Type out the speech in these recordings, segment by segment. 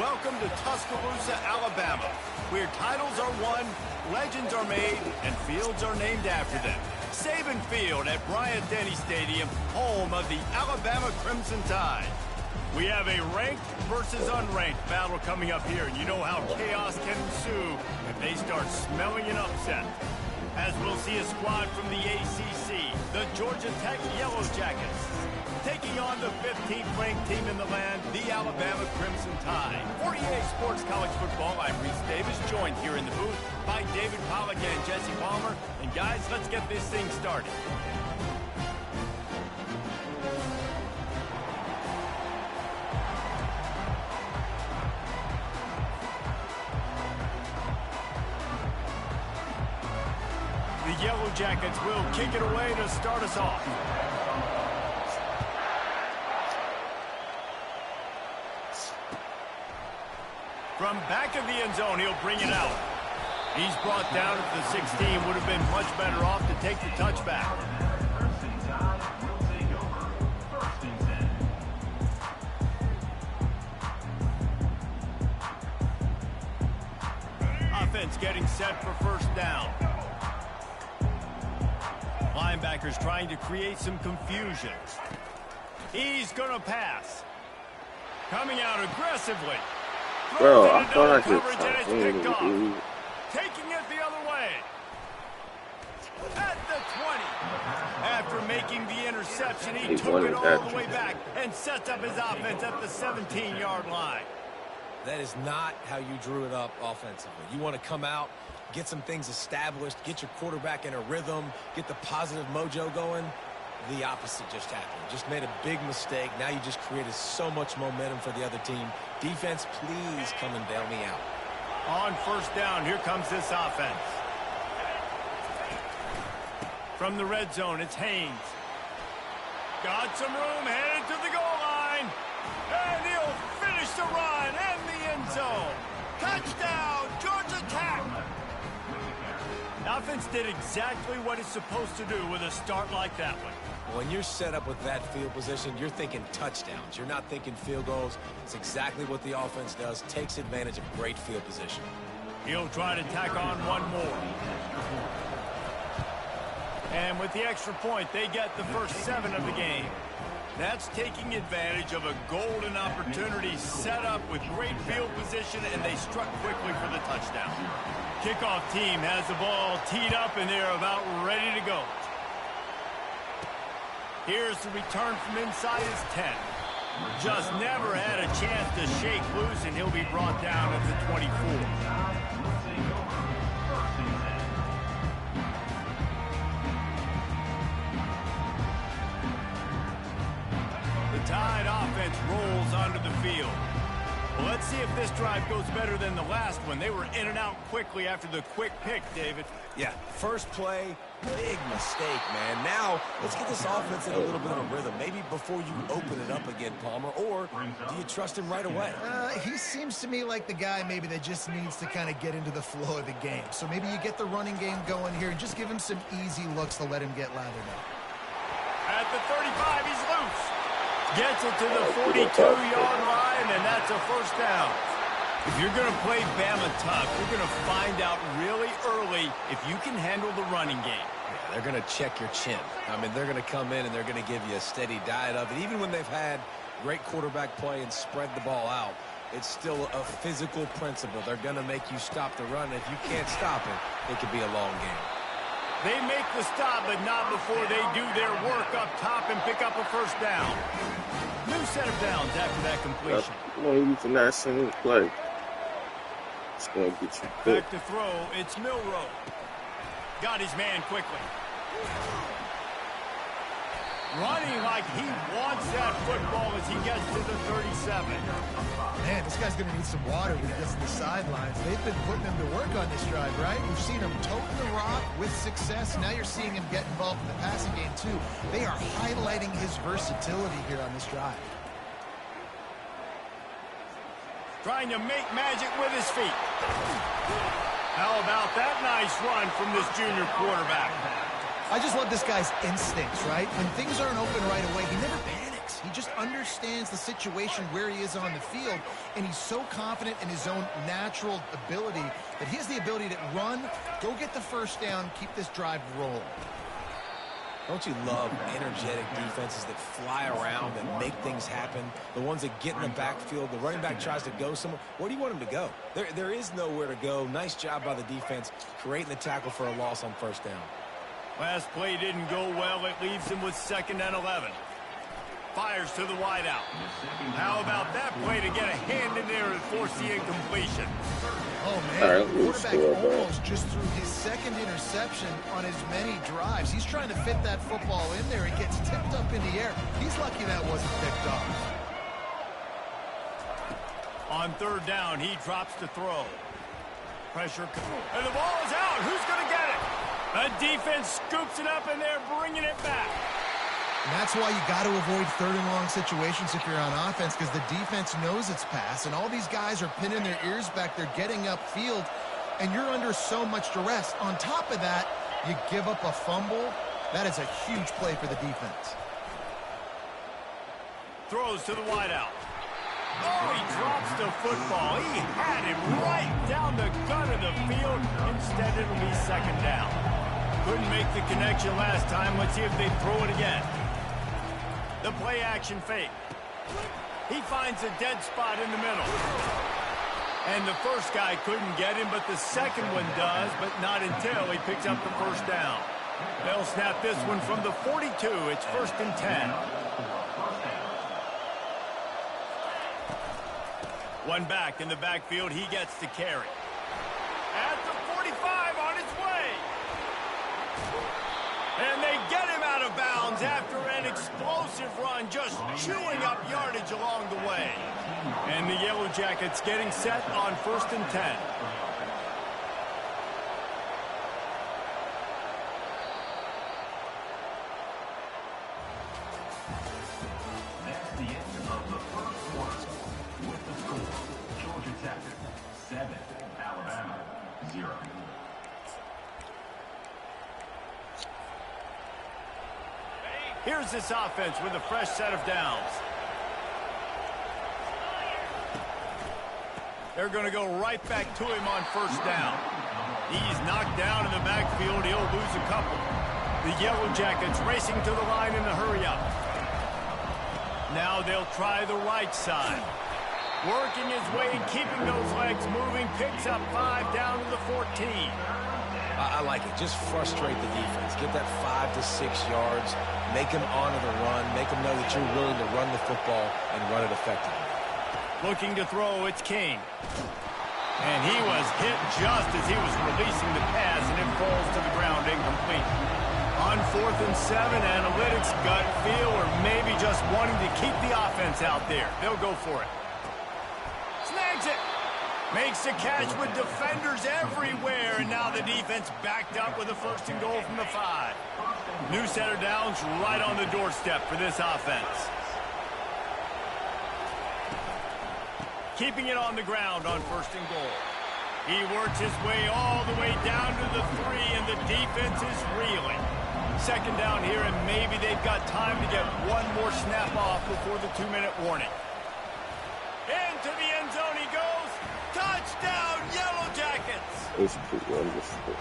Welcome to Tuscaloosa, Alabama, where titles are won, legends are made, and fields are named after them. Saban Field at Bryant-Denny Stadium, home of the Alabama Crimson Tide. We have a ranked versus unranked battle coming up here, and you know how chaos can ensue if they start smelling an upset. As we'll see a squad from the ACC, the Georgia Tech Yellow Jackets, taking on the 15th ranked team in the land, the Alabama Crimson Tide. For EA Sports College Football, I'm Reese Davis, joined here in the booth by David Pollack and Jesse Palmer. And guys, let's get this thing started. The Yellow Jackets will kick it away to start us off. From back of the end zone, he'll bring it out. He's brought down at the 16. Would have been much better off to take the touchback. Offense getting set for first down. Linebackers trying to create some confusion. He's going to pass. Coming out aggressively. Bro, I thought I could Taking it the other way. At the 20. After making the interception, he took it all the way back and sets up his offense at the 17-yard line. That is not how you drew it up offensively. You want to come out, get some things established, get your quarterback in a rhythm, get the positive mojo going. The opposite just happened. Just made a big mistake. Now you just created so much momentum for the other team. Defense, please come and bail me out. On first down, here comes this offense. From the red zone, it's Haynes. Got some room, headed to the goal line. And he'll finish the run and the end zone. Touchdown, Georgia Tech. The offense did exactly what it's supposed to do with a start like that one. When you're set up with that field position, you're thinking touchdowns. You're not thinking field goals. It's exactly what the offense does. Takes advantage of great field position. He'll try to tack on one more. And with the extra point, they get the first 7 of the game. That's taking advantage of a golden opportunity set up with great field position, and they struck quickly for the touchdown. Kickoff team has the ball teed up, and they're about ready to go. Here's the return from inside his 10. Just never had a chance to shake loose, and he'll be brought down at the 24. The Tide offense rolls onto the field. Well, let's see if this drive goes better than the last one. They were in and out quickly after the quick pick, David. Yeah, first play, big mistake, man. Now, let's get this offense in a little bit of a rhythm. Maybe before you open it up again, Palmer, or do you trust him right away? He seems to me like the guy maybe that just needs to kind of get into the flow of the game. So maybe you get the running game going here and just give him some easy looks to let him get lathered up. At the 35, he's loose. Gets it to the 42-yard line, and that's a first down. If you're going to play Bama tough, you're going to find out really early if you can handle the running game. Yeah, they're going to check your chin. I mean, they're going to come in and they're going to give you a steady diet of it. Even when they've had great quarterback play and spread the ball out, it's still a physical principle. They're going to make you stop the run. If you can't stop it, it could be a long game. They make the stop, but not before they do their work up top and pick up a first down. New set of downs after that completion. No, you can not send him play. It's going to get you good. Back to throw, it's Milroe. Got his man quickly. Running like he wants that football as he gets to the 37. Man, this guy's going to need some water when he gets to the sidelines. They've been putting him to work on this drive, right? We've seen him toting the rock with success. Now you're seeing him get involved in the passing game, too. They are highlighting his versatility here on this drive. Trying to make magic with his feet. How about that nice run from this junior quarterback? I just love this guy's instincts, right? When things aren't open right away, he never panics. flex. He just understands the situation where he is on the field, and he's so confident in his own natural ability that he has the ability to run, go get the first down, keep this drive rolling. Don't you love energetic defenses that fly around and make things happen? The ones that get in the backfield, the running back tries to go somewhere. Where do you want him to go? There is nowhere to go. Nice job by the defense creating the tackle for a loss on first down. Last play didn't go well. It leaves him with 2nd and 11. Fires to the wideout. How about that play to get a hand in there and force the incompletion? Oh, man, the quarterback almost just threw his 2nd interception on as many drives. He's trying to fit that football in there. It gets tipped up in the air. He's lucky that wasn't picked off. On 3rd down, he drops to throw. Pressure, and the ball is out. Who's going to get it? The defense scoops it up, and they're bringing it back. And that's why you got to avoid 3rd and long situations if you're on offense, because the defense knows it's pass, and all these guys are pinning their ears back. They're getting upfield, and you're under so much duress. On top of that, you give up a fumble. That is a huge play for the defense. Throws to the wideout. Oh, he drops the football. He had him right down the gut of the field. Instead, it'll be 2nd down. Couldn't make the connection last time. Let's see if they throw it again. The play-action fake. He finds a dead spot in the middle. And the first guy couldn't get him, but the second one does, but not until he picks up the first down. They'll snap this one from the 42. It's 1st and 10. One back in the backfield. He gets the carry. At the 45 on his way. And they get him out of bounds after an explosive run, just chewing up yardage along the way. And the Yellow Jackets getting set on 1st and 10. That's the end of the 1st quarter. With the score, Georgia Tech 7, Alabama 0. Here's this offense with a fresh set of downs. They're going to go right back to him on 1st down. He's knocked down in the backfield. He'll lose a couple. The Yellow Jackets racing to the line in the hurry-up. Now they'll try the right side. Working his way, keeping those legs moving. Picks up 5 down to the 14. I like it. Just frustrate the defense. Get that 5 to 6 yards. Make them honor the run. Make them know that you're willing to run the football and run it effectively. Looking to throw, it's King. And he was hit just as he was releasing the pass, and it falls to the ground incomplete. On 4th and 7, analytics, gut feel, or maybe just wanting to keep the offense out there. They'll go for it. Snags it. Makes the catch with defenders everywhere, and now the defense backed up with a 1st and goal from the 5. New set of downs right on the doorstep for this offense. Keeping it on the ground on 1st and goal. He works his way all the way down to the 3, and the defense is reeling. 2nd down here, and maybe they've got time to get one more snap off before the 2-minute warning. Into the end zone he goes. Touchdown, Yellow Jackets! It's pretty wonderful.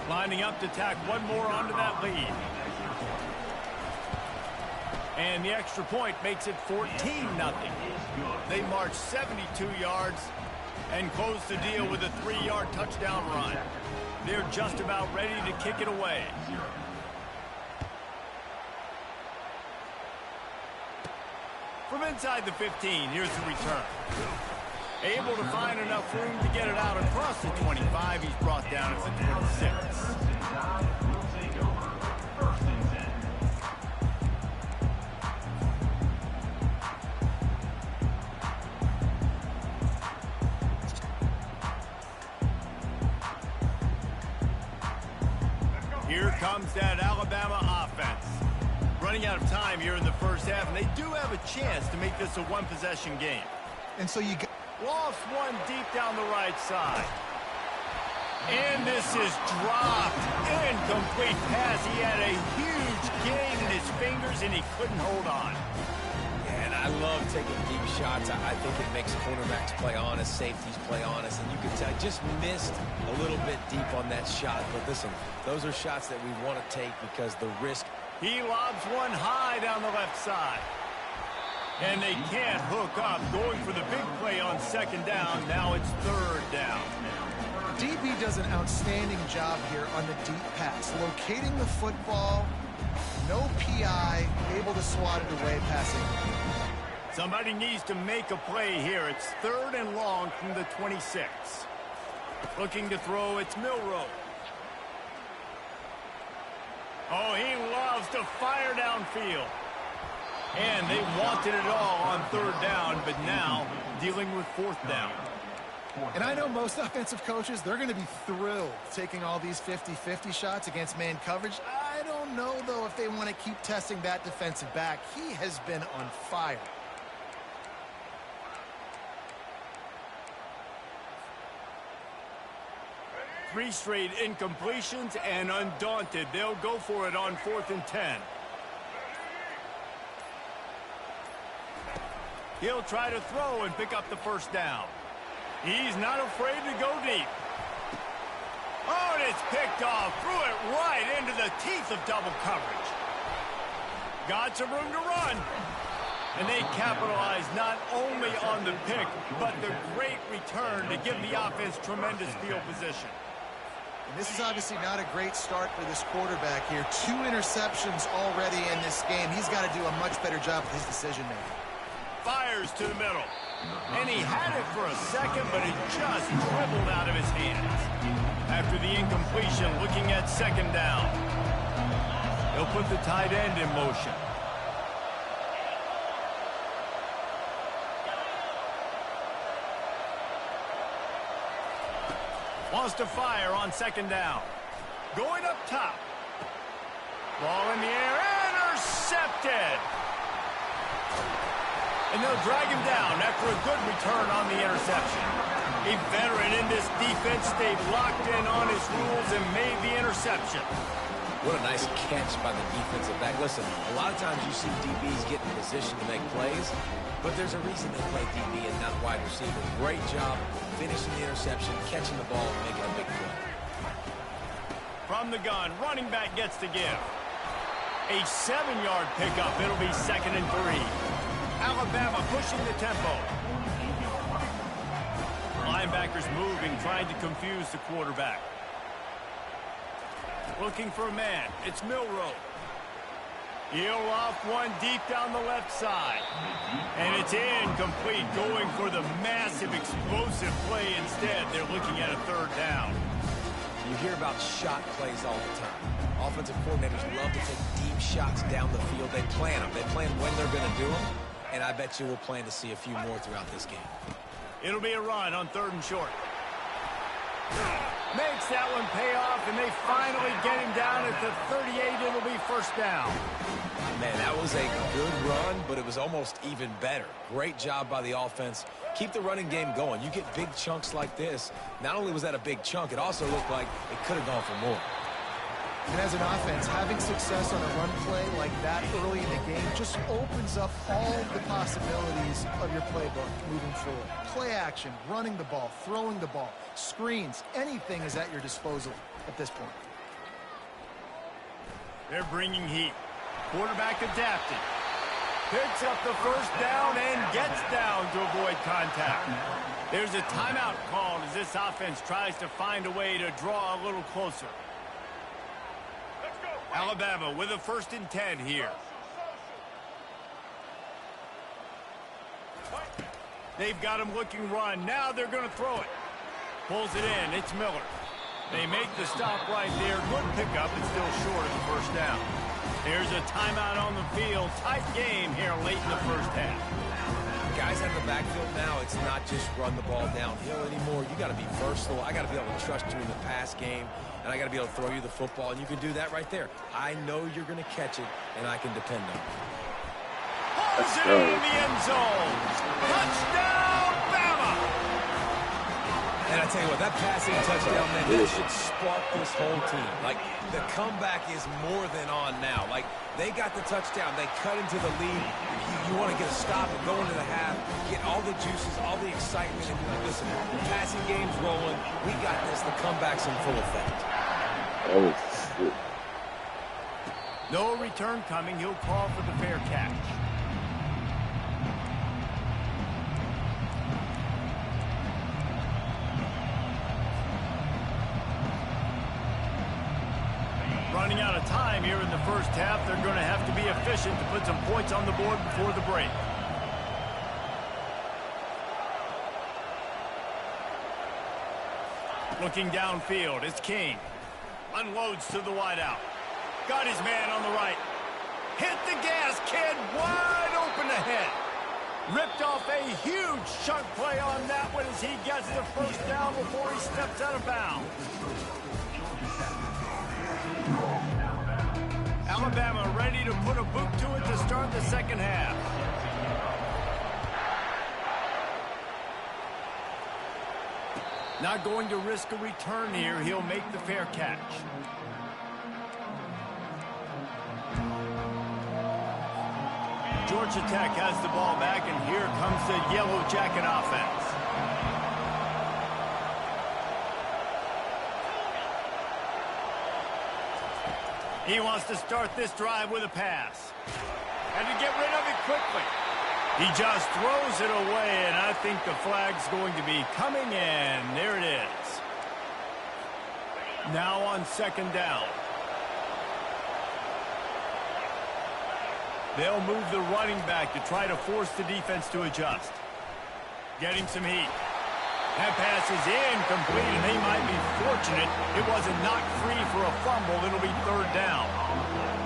Lining up to tack one more onto that lead. And the extra point makes it 14-0. They march 72 yards and close the deal with a 3-yard touchdown run. They're just about ready to kick it away. From inside the 15, here's the return. Able to find enough room to get it out across the 25. He's brought down at the 26. Here comes that Alabama offense. Running out of time here in the first half, and they do have a chance to make this a one-possession game. And so you got... Lost one deep down the right side. And this is dropped. Incomplete pass. He had a huge gain in his fingers, and he couldn't hold on. And I love taking deep shots. I think it makes cornerbacks play honest, safeties play honest, and you can tell just missed a little bit deep on that shot. But listen, those are shots that we want to take because the risk. He lobs one high down the left side. And they can't hook up. Going for the big play on second down. Now it's third down. DB does an outstanding job here on the deep pass, locating the football. No PI, able to swat it away passing. Somebody needs to make a play here. It's third and long from the 26. Looking to throw, it's Milroe. Oh, he loves to fire downfield. And they wanted it all on third down, but now dealing with fourth down. And I know most offensive coaches, they're going to be thrilled taking all these 50-50 shots against man coverage. I don't know, though, if they want to keep testing that defensive back. He has been on fire. Three straight incompletions, and undaunted, they'll go for it on 4th and 10. He'll try to throw and pick up the first down. He's not afraid to go deep. Oh, and it's picked off. Threw it right into the teeth of double coverage. Got some room to run. And they capitalize not only on the pick, but the great return to give the offense tremendous field position. And this is obviously not a great start for this quarterback here. 2 interceptions already in this game. He's got to do a much better job with his decision-making. Fires to the middle. And he had it for a second, but it just dribbled out of his hands. After the incompletion, looking at second down. He'll put the tight end in motion. Wants to fire on second down. Going up top. Ball in the air. Intercepted. And they'll drag him down after a good return on the interception. A veteran in this defense stayed locked in on his rules and made the interception. What a nice catch by the defensive back. Listen, a lot of times you see DBs get in position to make plays, but there's a reason they play DB and not wide receiver. Great job finishing the interception, catching the ball, and making a big play. From the gun, running back gets to give. A 7-yard pickup. It'll be 2nd and 3. Alabama pushing the tempo. Linebackers moving, trying to confuse the quarterback. Looking for a man. It's Milroe. He'll off one deep down the left side. And it's incomplete, going for the massive explosive play instead. They're looking at a third down. You hear about shot plays all the time. Offensive coordinators love to take deep shots down the field. They plan them. They plan when they're going to do them. And I bet you we'll plan to see a few more throughout this game. It'll be a run on 3rd and short. Makes that one pay off, and they finally get him down at the 38. It'll be first down. Man, that was a good run, but it was almost even better. Great job by the offense. Keep the running game going. You get big chunks like this. Not only was that a big chunk, it also looked like it could have gone for more. And as an offense, having success on a run play like that early in the game just opens up all the possibilities of your playbook moving forward. Play action, running the ball, throwing the ball, screens, anything is at your disposal at this point. They're bringing heat. Quarterback adapted. Picks up the first down and gets down to avoid contact. There's a timeout called as this offense tries to find a way to draw a little closer. Alabama with a 1st and 10 here. They've got him looking run. Now they're going to throw it. Pulls it in. It's Miller. They make the stop right there. Good pickup. It's still short of the first down. There's a timeout on the field. Tight game here late in the first half. Guys out of the backfield now, it's not just run the ball downhill anymore. You got to be versatile. I got to be able to trust you in the pass game, and I got to be able to throw you the football, and you can do that right there. I know you're going to catch it, and I can depend on it. Pulls it in the end zone. Touchdown, Bama! And I tell you what, that passing touchdown, man, that should spark this whole team. Like, the comeback is more than on now. Like, they got the touchdown. They cut into the lead. You want to get a stop and go into the half, get all the juices, all the excitement, and be like, listen, the passing game's rolling. We got this. The comeback's in full effect. Oh, shit. No return coming. He'll call for the fair catch. Running out of time here in the first half. They're going to have to be efficient to put some points on the board before the break. Looking downfield, it's King. Unloads to the wideout. Got his man on the right. Hit the gas, kid. Wide open ahead. Ripped off a huge chunk play on that one as he gets the first down before he steps out of bounds. Alabama ready to put a boot to it to start the second half. Not going to risk a return here. He'll make the fair catch. Georgia Tech has the ball back, and here comes the Yellow Jacket offense. He wants to start this drive with a pass. And to get rid of it quickly. He just throws it away, and I think the flag's going to be coming in. There it is. Now on second down. They'll move the running back to try to force the defense to adjust. Getting some heat. That pass is incomplete, and they might be fortunate it wasn't knocked free for a fumble. It'll be third down.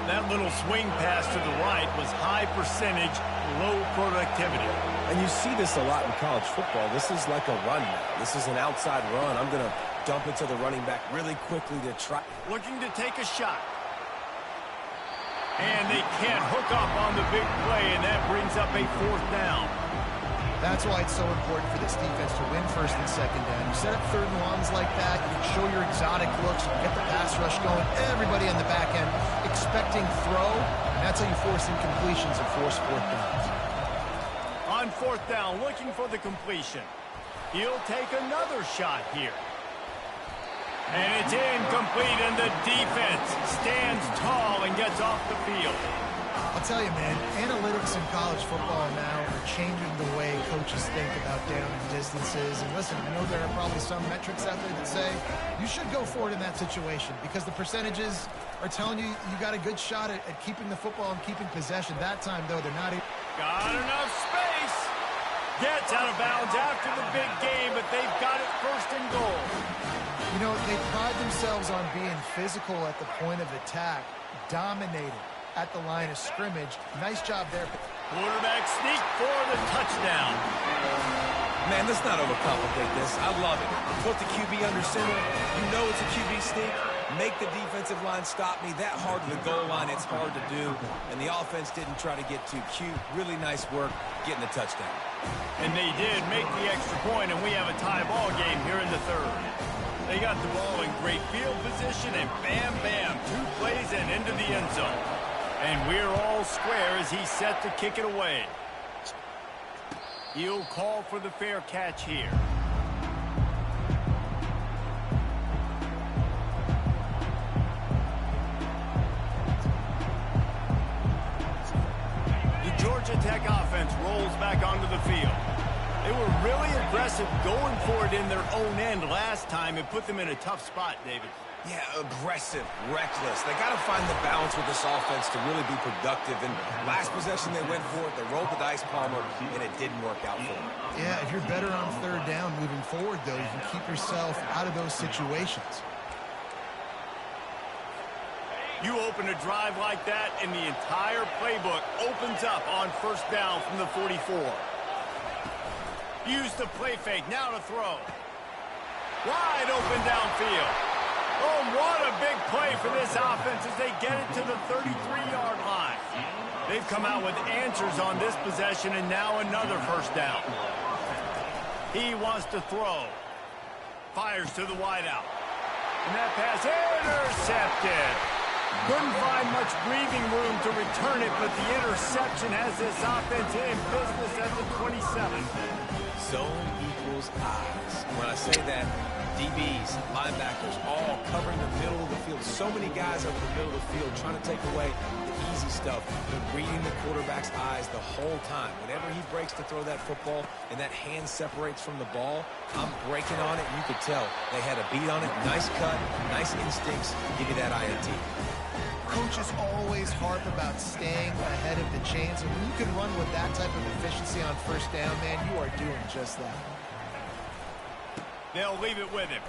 That little swing pass to the right was high percentage, low productivity. And you see this a lot in college football. This is like a run now. This is an outside run. I'm going to dump it to the running back really quickly to try. Looking to take a shot. And they can't hook up on the big play, and that brings up a fourth down. That's why it's so important for this defense to win first and second down. You set up third and longs like that, you can show your exotic looks, you get the pass rush going, everybody on the back end expecting throw, and that's how you force incompletions and force fourth downs. On fourth down, looking for the completion. He'll take another shot here. And it's incomplete, and the defense stands tall and gets off the field. I'll tell you, man, analytics in college football now are changing the way coaches think about down and distances. And listen, I know there are probably some metrics out there that say you should go for it in that situation because the percentages are telling you you got a good shot at keeping the football and keeping possession. That time, though, they're not. Got enough space. Gets out of bounds after the big game, but they've got it first and goal. You know, they pride themselves on being physical at the point of attack, dominating at the line of scrimmage. Nice job there. Quarterback sneak for the touchdown. Man, let's not overcomplicate this. I love it. Put the QB under center. You know it's a QB sneak. Make the defensive line stop me. That hard to the goal line, it's hard to do. And the offense didn't try to get too cute. Really nice work getting the touchdown. And they did make the extra point, and we have a tie ball game here in the third. They got the ball in great field position, and bam, bam, 2 plays and into the end zone. And we're all square as he's set to kick it away. He'll call for the fair catch here. The Georgia Tech offense rolls back onto the field. They were really aggressive going for it in their own end last time and put them in a tough spot, David. Yeah, aggressive, reckless. They got to find the balance with this offense to really be productive. And last possession they went for it, they rolled the dice, Palmer, and it didn't work out for them. Yeah, if you're better on third down moving forward, though, you can keep yourself out of those situations. You open a drive like that, and the entire playbook opens up on first down from the 44. Use the play fake, now to throw. Wide open downfield. Oh, what a big play for this offense as they get it to the 33-yard line. They've come out with answers on this possession, and now another first down. He wants to throw. Fires to the wideout. And that pass intercepted. Couldn't find much breathing room to return it, but the interception has this offense in business at the 27. Zone equals eyes. When I say that, DBs, linebackers, all covering the middle of the field. So many guys over the middle of the field trying to take away the easy stuff. They're reading the quarterback's eyes the whole time. Whenever he breaks to throw that football and that hand separates from the ball, I'm breaking on it. You could tell they had a beat on it. Nice cut, nice instincts. Give me that INT. Coaches always harp about staying ahead of the chains, and when you can run with that type of efficiency on first down, man, you are doing just that. They'll leave it with him.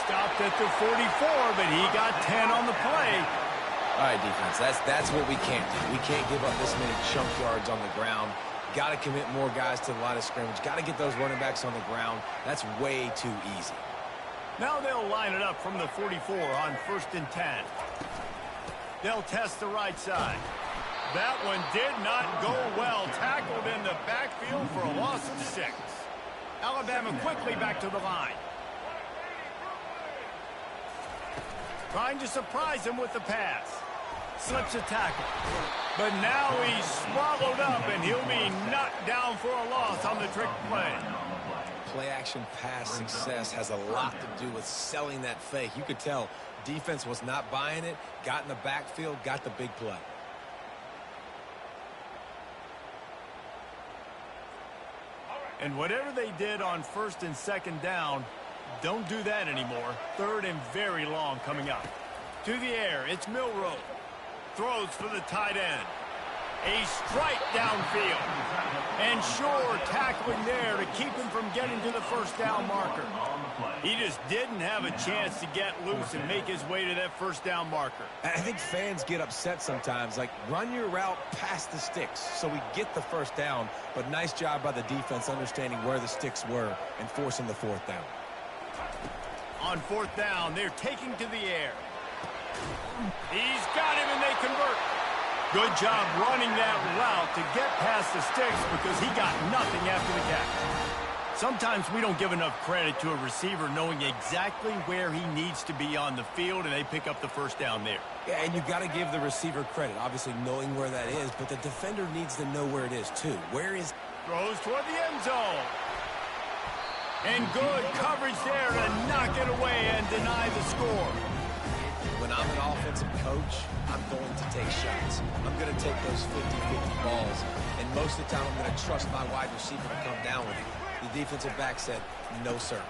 Stopped at the 44, but he got 10 on the play. All right, defense, that's what we can't do. We can't give up this many chunk yards on the ground. Got to commit more guys to the line of scrimmage. Got to get those running backs on the ground. That's way too easy. Now they'll line it up from the 44 on 1st and 10. They'll test the right side. That one did not go well. Tackled in the backfield for a loss of 6. Alabama quickly back to the line. Trying to surprise him with the pass. Slips a tackle. But now he's swallowed up, and he'll be knocked down for a loss on the trick play. Play-action pass success has a lot to do with selling that fake. You could tell defense was not buying it, got in the backfield, got the big play. And whatever they did on 1st and 2nd down, don't do that anymore. 3rd and very long coming up. To the air, it's Milroe. Throws for the tight end. A strike downfield. And Shore tackling there to keep him from getting to the 1st down marker. He just didn't have a chance to get loose and make his way to that 1st down marker. I think fans get upset sometimes. Like, run your route past the sticks so we get the 1st down. But nice job by the defense understanding where the sticks were and forcing the 4th down. On 4th down, they're taking to the air. He's got him, and they convert. Good job running that route to get past the sticks because he got nothing after the catch. Sometimes we don't give enough credit to a receiver knowing exactly where he needs to be on the field, and they pick up the 1st down there. Yeah, and you got to give the receiver credit, obviously knowing where that is, but the defender needs to know where it is too. Where is... Throws toward the end zone. And good coverage there to knock it away and deny the score. When I'm an offensive coach, I'm going to take shots. I'm going to take those 50-50 balls. And most of the time, I'm going to trust my wide receiver to come down with it. The defensive back said, no, sir.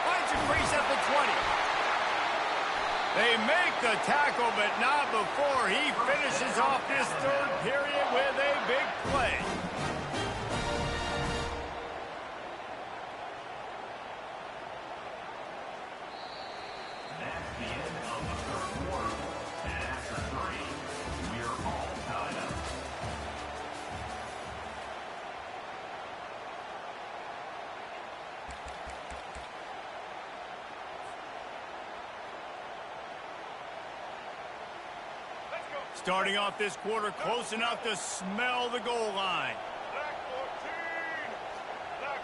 Finds a crease at the 20. They make the tackle, but not before he finishes off this 3rd period with a big play. Starting off this quarter close enough to smell the goal line. Black 14! Black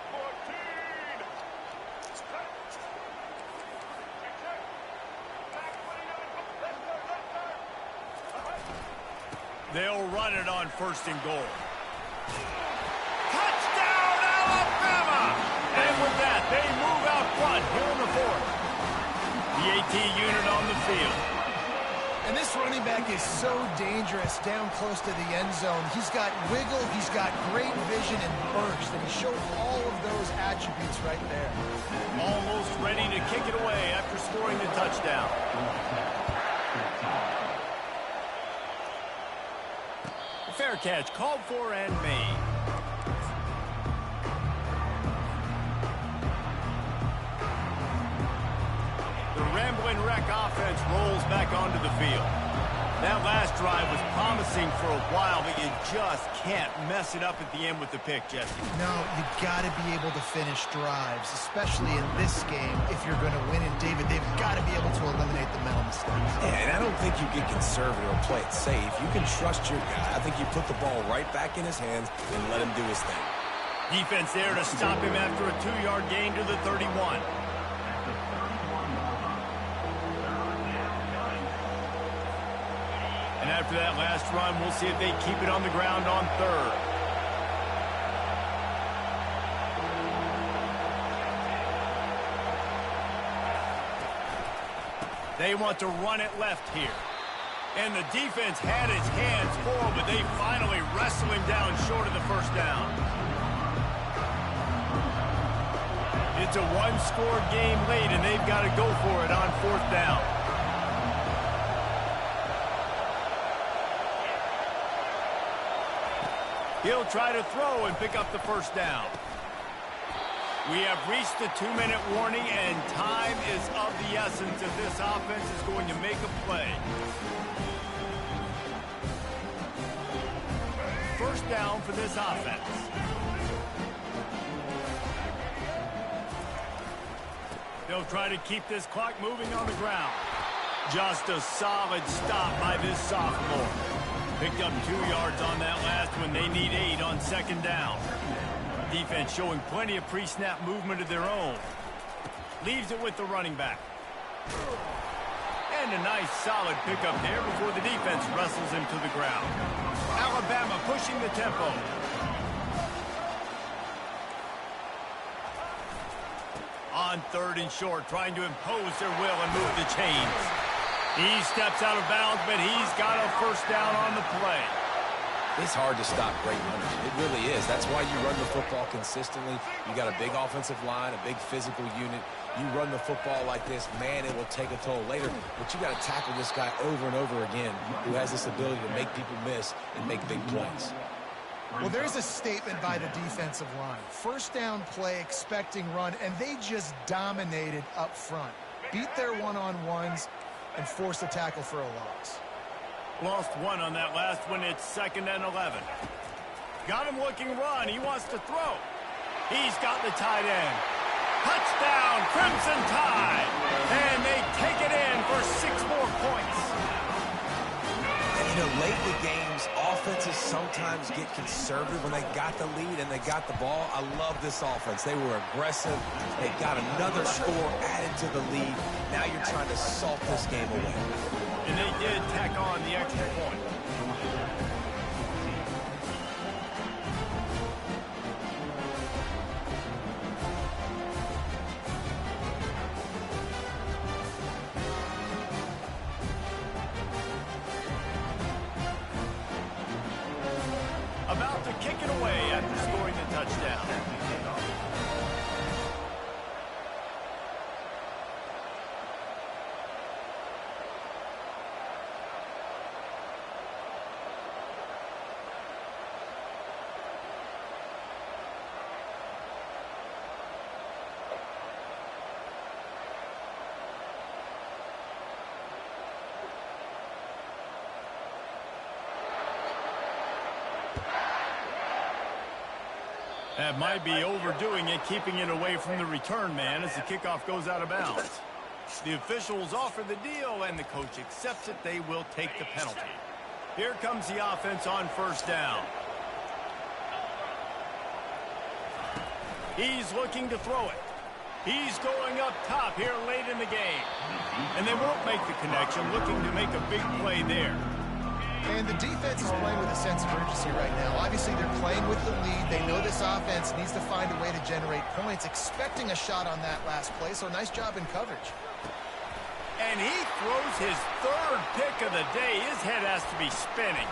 14! They'll run it on 1st and goal. Touchdown, Alabama! And with that, they move out front here in the 4th. The AT unit on the field. And this running back is so dangerous down close to the end zone. He's got wiggle, he's got great vision and burst, and he showed all of those attributes right there. Almost ready to kick it away after scoring the touchdown. Fair catch called for and made. The Rambling Wreck offense rolls back onto the field. That last drive was promising. promising for a while, but you just can't mess it up at the end with the pick, Jesse. No, you got to be able to finish drives, especially in this game if you're going to win. And David, they've got to be able to eliminate the mental mistakes. Yeah, and I don't think you get conservative or play it safe. You can trust your guy. I think you put the ball right back in his hands and let him do his thing. Defense there to stop him after a 2-yard gain to the 31. And after that last run, we'll see if they keep it on the ground on third. They want to run it left here. And the defense had its hands full, but they finally wrestle him down short of the first down. It's a one-score game late, and they've got to go for it on fourth down. He'll try to throw and pick up the first down. We have reached the 2-minute warning, and time is of the essence if this offense is going to make a play. First down for this offense. They'll try to keep this clock moving on the ground. Just a solid stop by this sophomore. Picked up 2 yards on that last one. They need 8 on second down. Defense showing plenty of pre-snap movement of their own. Leaves it with the running back. And a nice solid pickup there before the defense wrestles him to the ground. Alabama pushing the tempo. On third and short, trying to impose their will and move the chains. He steps out of bounds, but he's got a first down on the play. It's hard to stop great runners. It really is. That's why you run the football consistently. You got a big offensive line, a big physical unit. You run the football like this, man, it will take a toll later. But you got to tackle this guy over and over again who has this ability to make people miss and make big plays. Well, there's a statement by the defensive line. First down play, expecting run, and they just dominated up front. Beat their one-on-ones and forced the tackle for a loss. Lost one on that last one. It's 2nd and 11. Got him looking run. He wants to throw. He's got the tight end. Touchdown, Crimson Tide. And they take it in for 6 more points. And, you know, late in the games, offenses sometimes get conservative when they got the lead and they got the ball. I love this offense. They were aggressive. They got another score added to the lead. Now you're trying to salt this game away. And they did tack on the extra point. About to kick it away after scoring the touchdown. That might be overdoing it, keeping it away from the return man as the kickoff goes out of bounds. The officials offer the deal, and the coach accepts it. They will take the penalty. Here comes the offense on first down. He's looking to throw it. He's going up top here late in the game. And they won't make the connection, looking to make a big play there. And the defense is playing with a sense of urgency right now. Obviously, they're playing with the lead. They know this offense needs to find a way to generate points, expecting a shot on that last play, so nice job in coverage. And he throws his 3rd pick of the day. His head has to be spinning.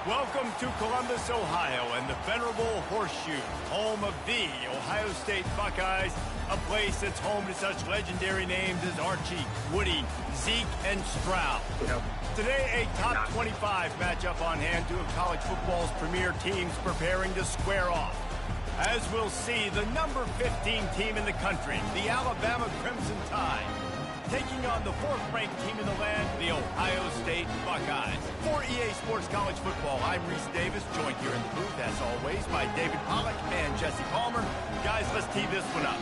Welcome to Columbus, Ohio, and the venerable Horseshoe, home of the Ohio State Buckeyes, a place that's home to such legendary names as Archie, Woody, Zeke, and Stroud. Today, a top 25 matchup on hand, two of college football's premier teams preparing to square off. As we'll see, the number 15 team in the country, the Alabama Crimson Tide, taking on the fourth-ranked team in the land, the Ohio State Buckeyes. For EA Sports College Football, I'm Reese Davis, joined here in the booth, as always, by David Pollack and Jesse Palmer. Guys, let's tee this one up.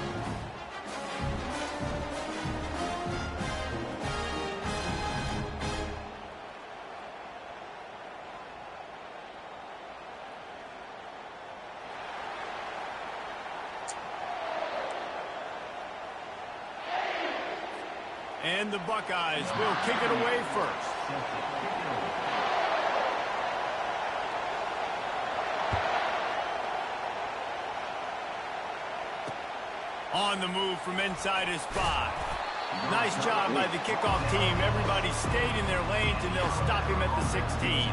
And the Buckeyes will kick it away first. On the move from inside his 5. Nice job by the kickoff team. Everybody stayed in their lanes, and they'll stop him at the 16.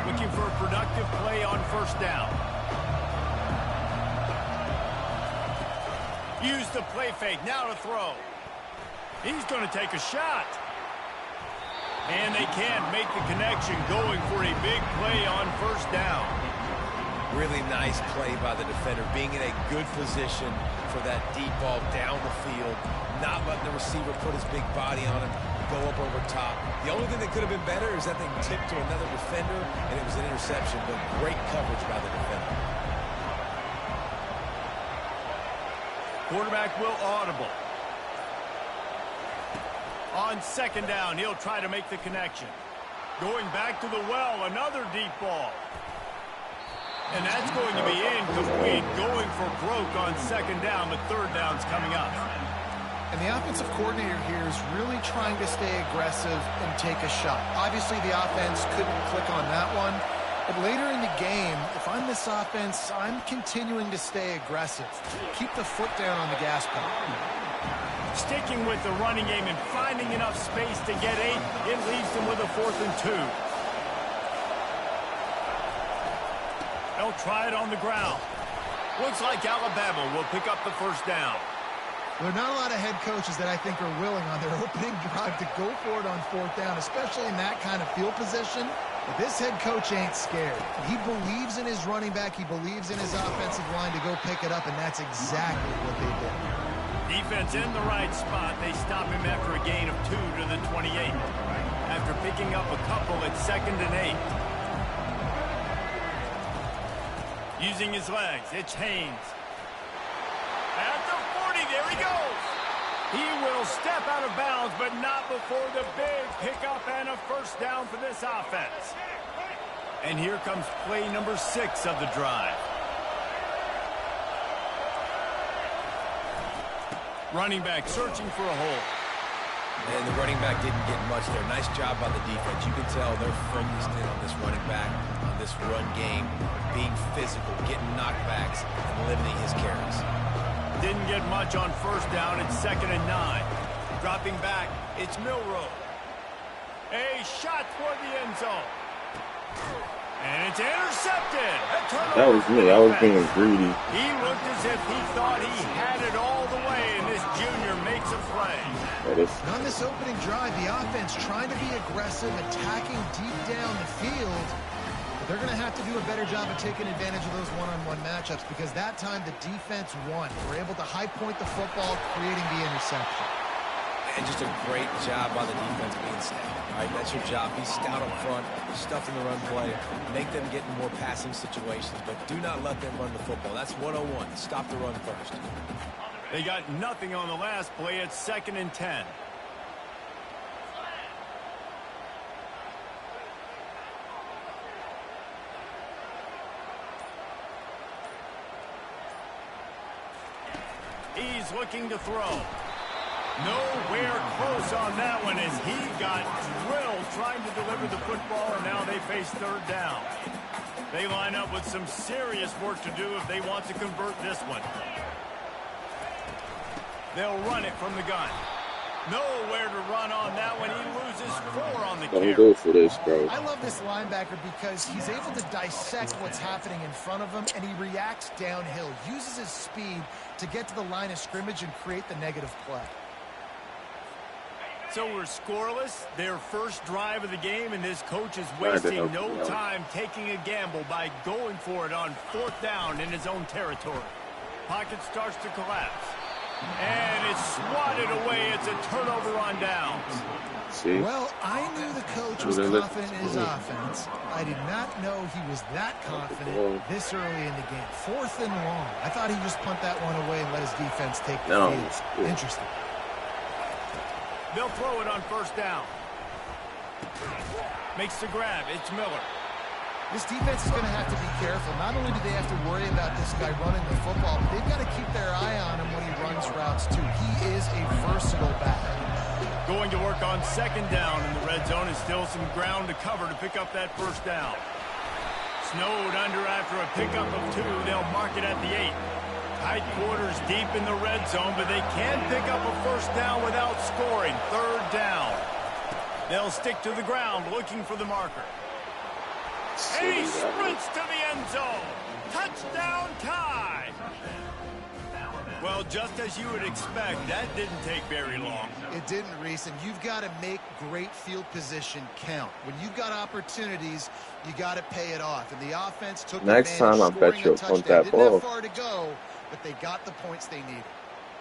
Looking for a productive play on first down. Use the play fake. Now to throw. He's going to take a shot. And they can't make the connection, going for a big play on first down. Really nice play by the defender, being in a good position for that deep ball down the field, not letting the receiver put his big body on him, go up over top. The only thing that could have been better is that thing tipped to another defender, and it was an interception, but great coverage by the defender. Quarterback will audible. On second down, he'll try to make the connection. Going back to the well, another deep ball. And that's going to be incomplete, going for broke on second down, but third down's coming up. And the offensive coordinator here is really trying to stay aggressive and take a shot. Obviously, the offense couldn't click on that one. But later in the game, if I'm this offense, I'm continuing to stay aggressive. Keep the foot down on the gas pedal. Sticking with the running game and finding enough space to get 8, it leaves them with a 4th and 2. They'll try it on the ground. Looks like Alabama will pick up the first down. There are not a lot of head coaches that I think are willing on their opening drive to go for it on 4th down, especially in that kind of field position. But this head coach ain't scared. He believes in his running back. He believes in his offensive line to go pick it up, and that's exactly what they did. Defense in the right spot. They stop him after a gain of 2 to the 28. After picking up a couple at 2nd and 8. Using his legs, it's Haynes. At the 40, there he goes. He will step out of bounds, but not before the big pickup and a first down for this offense. And here comes play number 6 of the drive. Running back searching for a hole. And the running back didn't get much there. Nice job by the defense. You can tell they're focused in on this running back, on this run game, being physical, getting knockbacks, and limiting his carries. Didn't get much on first down. It's 2nd and 9. Dropping back, it's Milroe. A shot toward the end zone. And it's intercepted. That was me. I was being greedy. He looked as if he thought he had it all the way, and this junior makes a play. And on this opening drive, the offense trying to be aggressive, attacking deep down the field. But they're going to have to do a better job of taking advantage of those one-on-one matchups, because that time the defense won. We're able to high point the football, creating the interception. And just a great job by the defense being stout. All right, that's your job. Be stout up front, stuff in the run play, make them get in more passing situations, but do not let them run the football. That's 101. Stop the run first. They got nothing on the last play. It's 2nd and 10. He's looking to throw. Nowhere close on that one as he got drilled trying to deliver the football, and now they face 3rd down. They line up with some serious work to do if they want to convert this one. They'll run it from the gun. Nowhere to run on that one. He loses 4 on the Don't carry. go for this, bro. I love this linebacker because he's able to dissect what's happening in front of him, and he reacts downhill, uses his speed to get to the line of scrimmage and create the negative play. So we're scoreless, their first drive of the game, and this coach is wasting no time taking a gamble by going for it on 4th down in his own territory. Pocket starts to collapse. And it's swatted away. It's a turnover on downs. See? Well, I knew the coach was confident in his offense. I did not know he was that confident this early in the game. 4th and long. I thought he'd just punt that one away and let his defense take the field. Interesting. They'll throw it on 1st down. Makes the grab. It's Miller. This defense is going to have to be careful. Not only do they have to worry about this guy running the football, but they've got to keep their eye on him when he runs routes, too. He is a versatile back. Going to work on 2nd down in the red zone, and still some ground to cover to pick up that 1st down. Snowed under after a pickup of 2. They'll mark it at the 8. Tight quarters deep in the red zone, but they can pick up a 1st down without scoring. 3rd down. They'll stick to the ground looking for the marker. And he sprints to the end zone. Touchdown tie. Well, just as you would expect, that didn't take very long. It didn't, Reese, and you've got to make great field position count. When you've got opportunities, you got to pay it off. And the offense took Next time, I bet you'll punt that Didn't ball. have far to go, but they got the points they needed.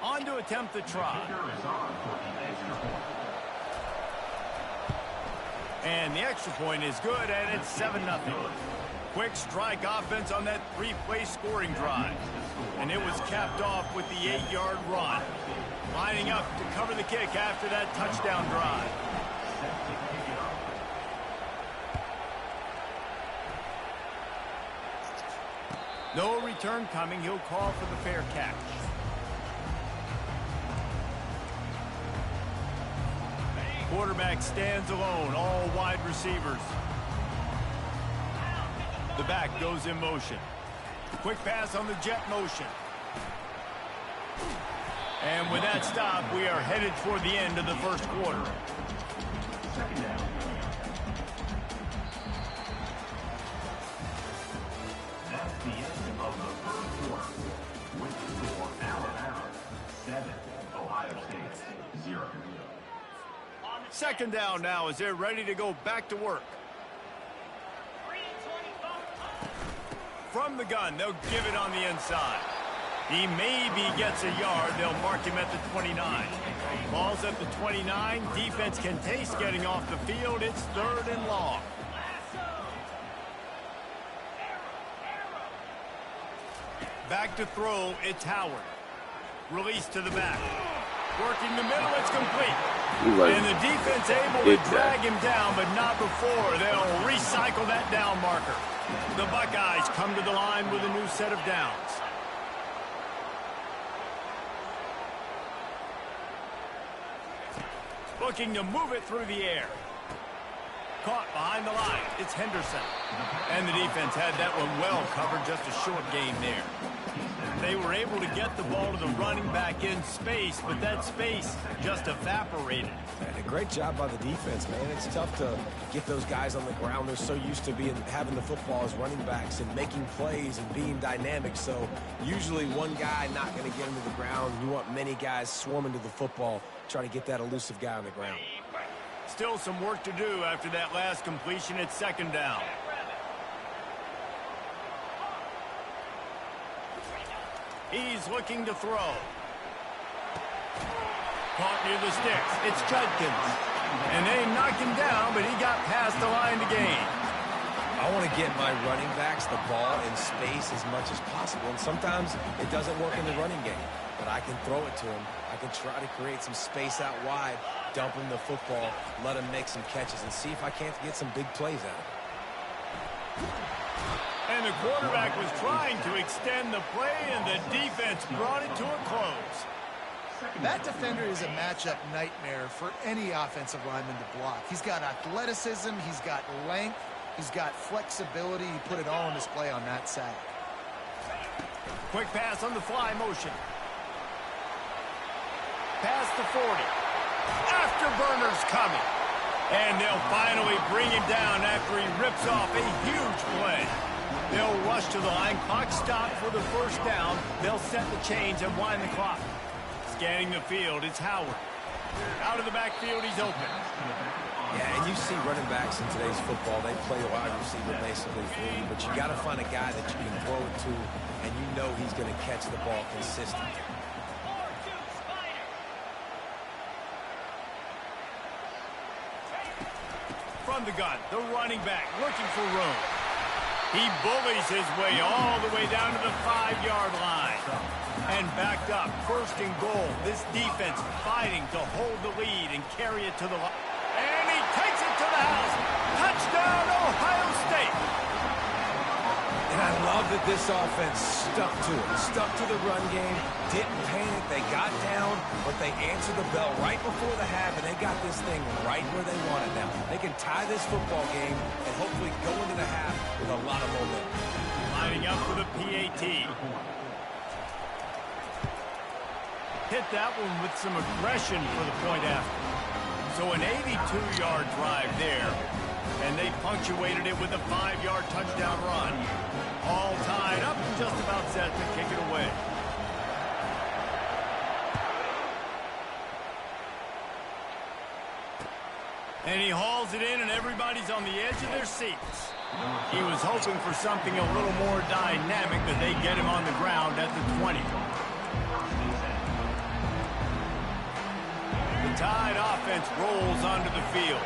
On to attempt the try. And the extra point is good, and it's 7-0. Quick strike offense on that 3-play scoring drive. And it was capped off with the 8-yard run. Lining up to cover the kick after that touchdown drive. No return coming. He'll call for the fair catch. Quarterback stands alone, all wide receivers. The back goes in motion. Quick pass on the jet motion. And with that stop, we are headed toward the end of the 1st quarter. That's the end of the 1st quarter. With the score, Alabama 7, Ohio State 0. 2nd down now as they're ready to go back to work. From the gun, they'll give it on the inside. He maybe gets a yard. They'll mark him at the 29. Ball's at the 29. Defense can taste getting off the field. It's 3rd and long. Back to throw. It's Howard. Release to the back. Working the middle. It's complete. And the defense able to drag him down, but not before. They'll recycle that down marker. The Buckeyes come to the line with a new set of downs. Looking to move it through the air. Caught behind the line. It's Henderson. And the defense had that one well covered. Just a short gain there. They were able to get the ball to the running back in space, but that space just evaporated. And a great job by the defense, man. It's tough to get those guys on the ground. They're so used to having the football as running backs and making plays and being dynamic. So usually one guy not going to get him to the ground. You want many guys swarming to the football, trying to get that elusive guy on the ground. Still some work to do after that last completion at 2nd down. He's looking to throw. Caught near the sticks. It's Judkins. And they knocked him down, but he got past the line to gain. I want to get my running backs the ball in space as much as possible. And sometimes it doesn't work in the running game. But I can throw it to him. I can try to create some space out wide, dump him the football, let him make some catches, and see if I can't get some big plays out of it. And the quarterback was trying to extend the play, and the defense brought it to a close. That defender is a matchup nightmare for any offensive lineman to block. He's got athleticism, he's got length, he's got flexibility. He put it all on display on that side. Quick pass on the fly motion. past the 40. Afterburners coming. And they'll finally bring him down after he rips off a huge play. They'll rush to the line. Clock stopped for the first down. They'll set the chains and wind the clock. Scanning the field, it's Howard. Out of the backfield, he's open. Yeah, and you see running backs in today's football, they play a wide receiver basically for you, but you got to find a guy that you can throw it to, and you know he's going to catch the ball consistently. From the gun, the running back looking for room. He bullies his way all the way down to the 5-yard line. And backed up, first and goal. This defense fighting to hold the lead and carry it to the line. And he takes it to the house. Touchdown, Ohio State. And I love that this offense stuck to it. Stuck to the run game, didn't panic. They got down, but they answered the bell right before the half, and they got this thing right where they want it now. They can tie this football game and hopefully go into the half with a lot of momentum. Lining up for the PAT. Hit that one with some aggression for the point after. So an 82-yard drive there, and they punctuated it with a 5-yard touchdown run. All tied up and just about set to kick it away. And he hauls it in, and everybody's on the edge of their seats. He was hoping for something a little more dynamic, but they get him on the ground at the 20. The Tide offense rolls onto the field.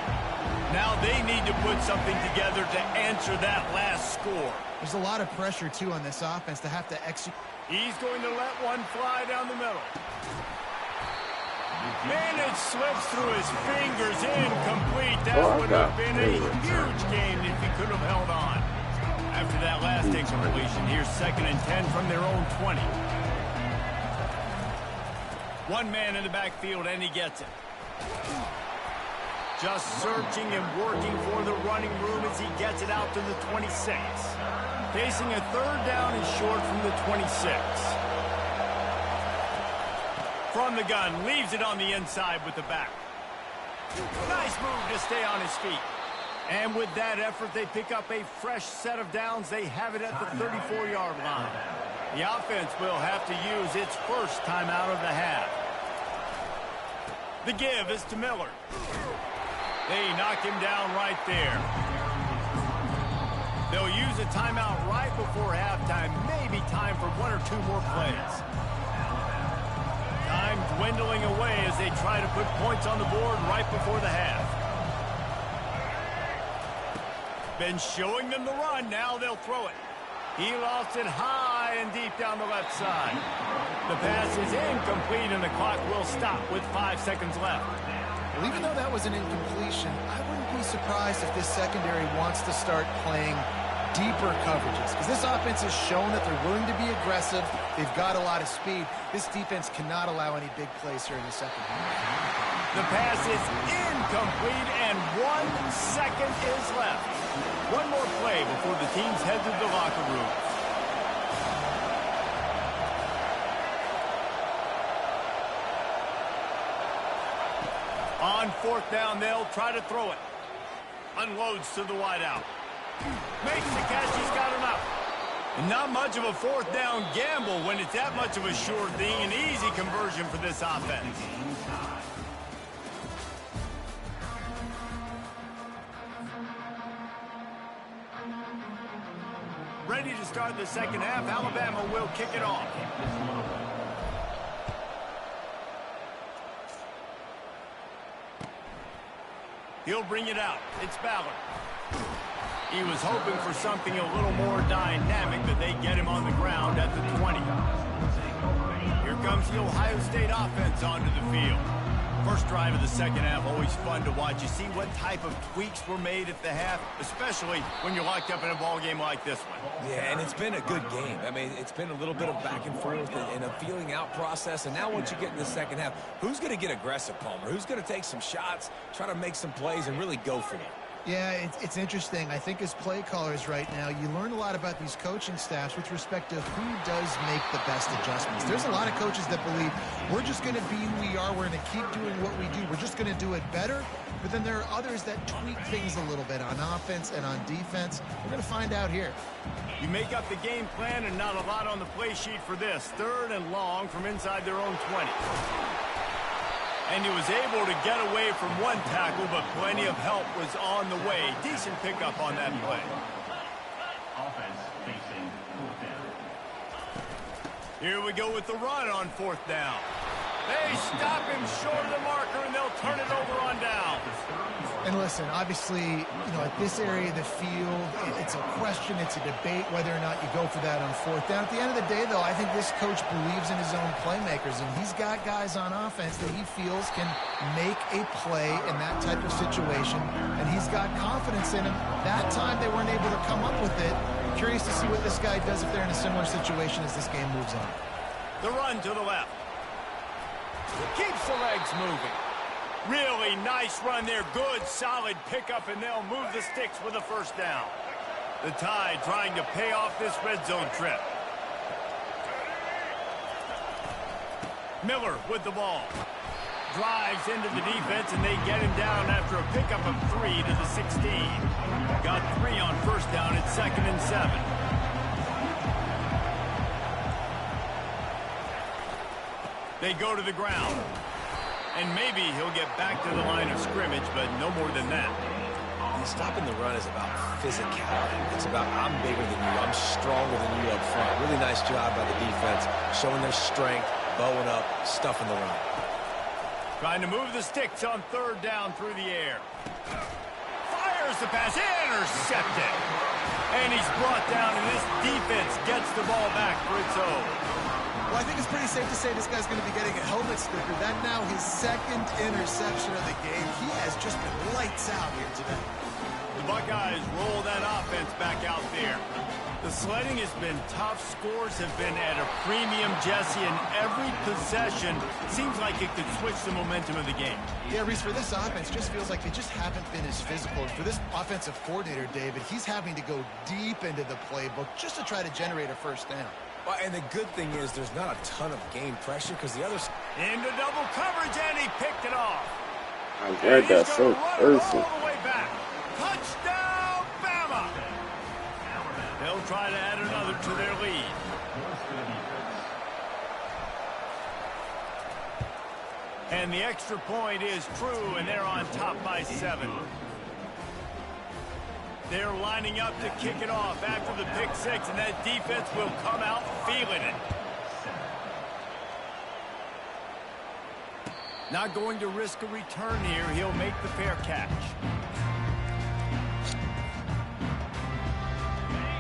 Now they need to put something together to answer that last score. There's a lot of pressure, too, on this offense to have to execute. He's going to let one fly down the middle. Man, it slips through his fingers, incomplete. That would have been a huge gain if he could have held on. After that last incompletion, here's 2nd and 10 from their own 20. One man in the backfield, and he gets it. Just searching and working for the running room as he gets it out to the 26. Facing a 3rd down and short from the 26. From the gun, leaves it on the inside with the back. Nice move to stay on his feet. And with that effort, they pick up a fresh set of downs. They have it at the 34-yard line. The offense will have to use its first timeout of the half. The give is to Miller. They knock him down right there. They'll use a timeout right before halftime. Maybe time for 1 or 2 more plays. Time dwindling away as they try to put points on the board right before the half. Been showing them the run. Now they'll throw it. He lost it high and deep down the left side. The pass is incomplete, and the clock will stop with 5 seconds left. Well, even though that was an incompletion, I wouldn't be surprised if this secondary wants to start playing deeper coverages, because this offense has shown that they're willing to be aggressive. They've got a lot of speed. This defense cannot allow any big plays here in the second half. The pass is incomplete, and 1 second is left. One more play before the teams head to the locker room. On 4th down, they'll try to throw it. Unloads to the wideout. Makes the catch, he's got enough. And not much of a 4th down gamble when it's that much of a sure thing. An easy conversion for this offense. Ready to start the second half. Alabama will kick it off. He'll bring it out. It's Ballard. He was hoping for something a little more dynamic, but they get him on the ground at the 20. Here comes the Ohio State offense onto the field. First drive of the second half, always fun to watch. You see what type of tweaks were made at the half, especially when you're locked up in a ball game like this one. Yeah, and it's been a good game. I mean, it's been a little bit of back and forth and a feeling out process. And now once you get in the second half, who's going to get aggressive, Palmer? Who's going to take some shots, try to make some plays, and really go for it? Yeah, it's interesting. I think as play callers right now, you learn a lot about these coaching staffs with respect to who does make the best adjustments. There's a lot of coaches that believe we're just going to be who we are. We're going to keep doing what we do. We're just going to do it better. But then there are others that tweak things a little bit on offense and on defense. We're going to find out here. You make up the game plan and not a lot on the play sheet for this. 3rd and long from inside their own 20. And he was able to get away from one tackle, but plenty of help was on the way. Decent pickup on that play. Offense facing 4th down. Here we go with the run on 4th down. They stop him short of the marker, and they'll turn it over on down. And listen, obviously, at this area of the field, it's a question, it's a debate whether or not you go for that on 4th down. At the end of the day, though, I think this coach believes in his own playmakers, and he's got guys on offense that he feels can make a play in that type of situation, and he's got confidence in him. That time they weren't able to come up with it. Curious to see what this guy does if they're in a similar situation as this game moves on. The run to the left. Keeps the legs moving. Really nice run there. Good, solid pickup, and they'll move the sticks with a 1st down. The Tide trying to pay off this red zone trip. Miller with the ball. Drives into the defense, and they get him down after a pickup of 3 to the 16. Got 3 on 1st down. It's 2nd and 7. They go to the ground. And maybe he'll get back to the line of scrimmage, but no more than that. Stopping the run is about physicality. It's about I'm bigger than you. I'm stronger than you up front. Really nice job by the defense, showing their strength, bowing up, stuffing the run. Trying to move the sticks on 3rd down through the air. Fires the pass, intercepted. And he's brought down, and this defense gets the ball back for its own. Well, I think it's pretty safe to say this guy's going to be getting a helmet sticker. That now his 2nd interception of the game. He has just been lights out here today. The Buckeyes roll that offense back out there. The sledding has been tough. Scores have been at a premium, Jesse, and every possession seems like it could switch the momentum of the game. Yeah, Reese, for this offense, just feels like they just haven't been as physical. And for this offensive coordinator, David, he's having to go deep into the playbook just to try to generate a 1st down. Well, and the good thing is there's not a ton of game pressure because the others... Into double coverage, and he picked it off. I read that so perfect. All the way back. Touchdown, Bama! They'll try to add another to their lead. And the extra point is true, and they're on top by 7. They're lining up to kick it off after the pick 6, and that defense will come out feeling it. Not going to risk a return here. He'll make the fair catch.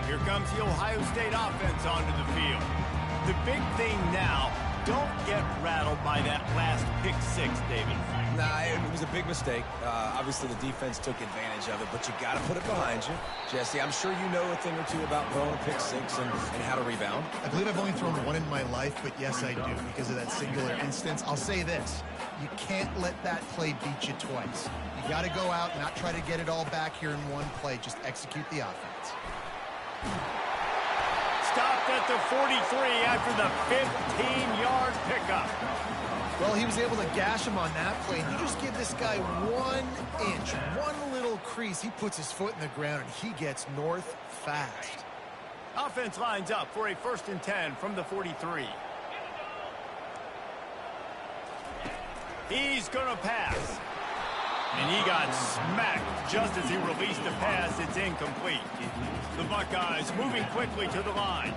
Here comes the Ohio State offense onto the field. The big thing now, don't get rattled by that last pick 6, David. Nah, it was a big mistake. Obviously, the defense took advantage of it, but you got to put it behind you. Jesse, I'm sure you know a thing or two about throwing a pick 6 and how to rebound. I believe I've only thrown one in my life, but yes, I do, because of that singular instance. I'll say this. You can't let that play beat you twice. You got to go out and not try to get it all back here in one play. Just execute the offense. Stopped at the 43 after the 15-yard pickup. Well, he was able to gash him on that play. And you just give this guy 1 inch, one little crease. He puts his foot in the ground, and he gets north fast. Offense lines up for a 1st and 10 from the 43. He's going to pass. And he got smacked just as he released the pass. It's incomplete. The Buckeyes moving quickly to the line.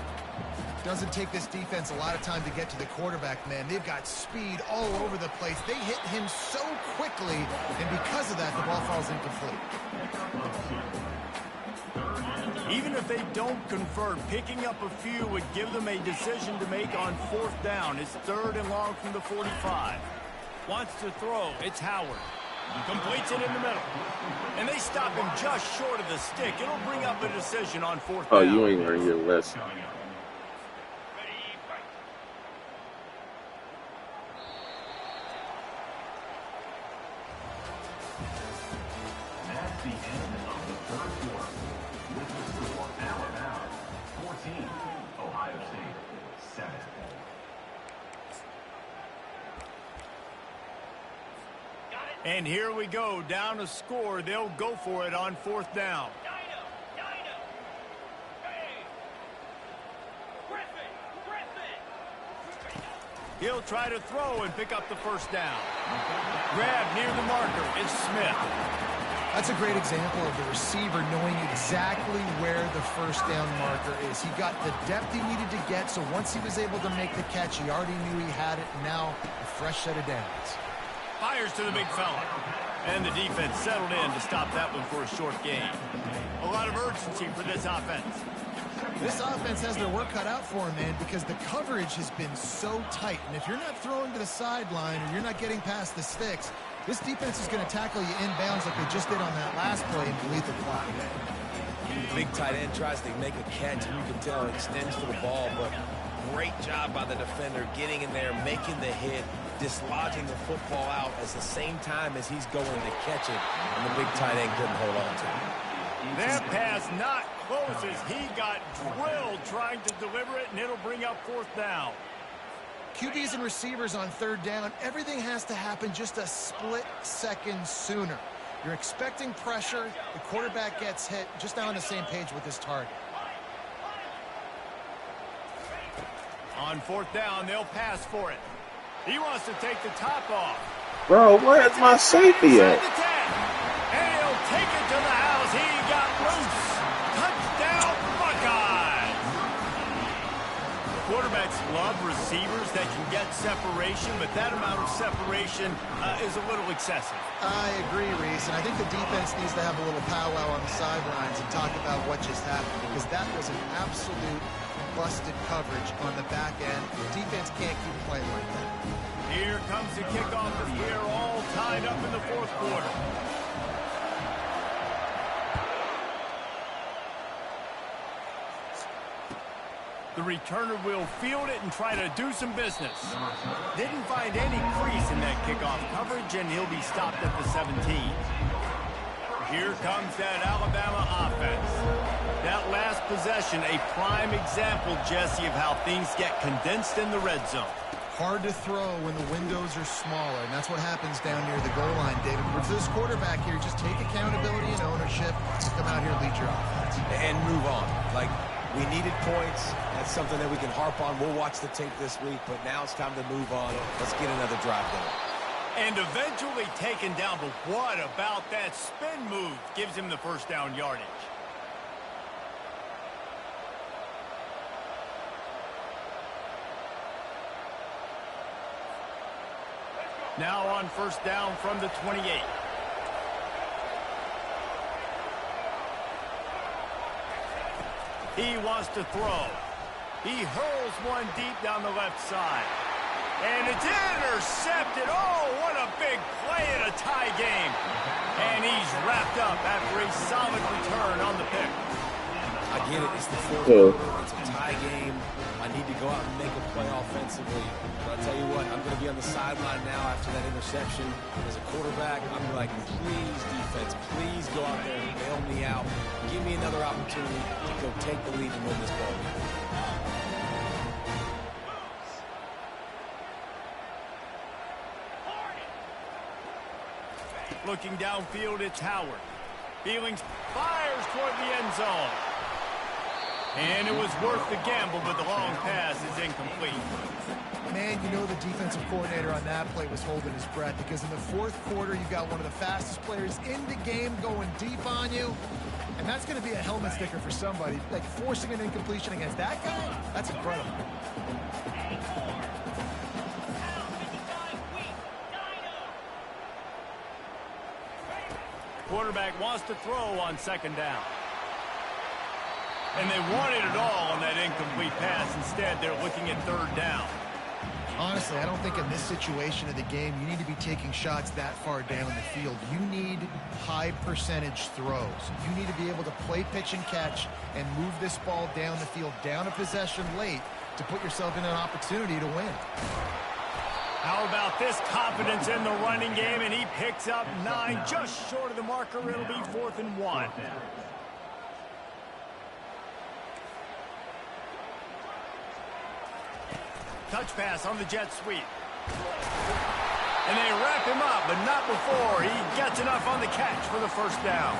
Doesn't take this defense a lot of time to get to the quarterback, man. They've got speed all over the place. They hit him so quickly, and because of that, the ball falls incomplete. Even if they don't convert, picking up a few would give them a decision to make on 4th down. It's 3rd and long from the 45. Wants to throw. It's Howard. Completes it in the middle. And they stop him just short of the stick. It'll bring up a decision on 4th down. Oh, you ain't learned your lesson. the end of the third quarter. With the score, Alabama 14, Ohio State 7. And here we go, down a score. They'll go for it on 4th down. He'll try to throw and pick up the 1st down. Grab near the marker is Smith. That's a great example of the receiver knowing exactly where the 1st down marker is. He got the depth he needed to get, so once he was able to make the catch, he already knew he had it. Now, a fresh set of downs. Fires to the big fella. And the defense settled in to stop that one for a short gain. A lot of urgency for this offense. This offense has their work cut out for them, man, because the coverage has been so tight. And if you're not throwing to the sideline or you're not getting past the sticks, this defense is going to tackle you inbounds like they just did on that last play and delete the clock. The big tight end tries to make a catch, and you can tell it extends for the ball, but great job by the defender getting in there, making the hit, dislodging the football out at the same time as he's going to catch it, and the big tight end couldn't hold on to it. That pass not close as he got drilled trying to deliver it, and it'll bring up 4th down. QBs and receivers on 3rd down, everything has to happen just a split second sooner. You're expecting pressure, the quarterback gets hit, just not on the same page with his target. On 4th down, they'll pass for it. He wants to take the top off. Bro, where's my safety at? And he'll take it to the house. He got loose. Touchdown, Buckeyes. Quarterbacks love receivers that can get separation, but that amount of separation is a little excessive. I agree, Reese, and I think the defense needs to have a little powwow on the sidelines and talk about what just happened, because that was an absolute busted coverage on the back end. The defense can't keep playing like that. Here comes the kickoff as we are all tied up in the 4th quarter. The returner will field it and try to do some business. Didn't find any crease in that kickoff coverage, and he'll be stopped at the 17. Here comes that Alabama offense. That last possession, a prime example, Jesse, of how things get condensed in the red zone. Hard to throw when the windows are smaller, and that's what happens down near the goal line, David. For this quarterback here, just take accountability and ownership to come out here and lead your offense. And move on. Like, we needed points. That's something that we can harp on. We'll watch the tape this week, but now it's time to move on. Let's get another drive going. And eventually taken down, but what about that spin move gives him the 1st down yardage? Now on 1st down from the 28. He wants to throw. He hurls one deep down the left side. And it's intercepted. Oh, what a big play in a tie game. And he's wrapped up after a solid return on the pick. I get it. It's the 4th quarter. It's a tie game. I need to go out and make a play offensively. But I'll tell you what, I'm going to be on the sideline now after that interception. As a quarterback, I'm like, please, defense, please go out there and bail me out. Give me another opportunity to go take the lead and win this ball game. Looking downfield, it's Howard. Feelings fires toward the end zone. And it was worth the gamble, but the long pass is incomplete. Man, you know the defensive coordinator on that play was holding his breath, because in the 4th quarter, you've got one of the fastest players in the game going deep on you. And that's going to be a helmet sticker for somebody. Like, forcing an incompletion against that guy, that's incredible. Quarterback wants to throw on 2nd down. And they wanted it all on that incomplete pass. Instead, they're looking at 3rd down. Honestly, I don't think in this situation of the game you need to be taking shots that far down the field. You need high percentage throws. You need to be able to play pitch and catch and move this ball down the field, down a possession late, to put yourself in an opportunity to win. How about this confidence in the running game, and he picks up 9, just short of the marker. It'll be 4th and 1. Touch pass on the jet sweep. And they wrap him up, but not before he gets enough on the catch for the first down.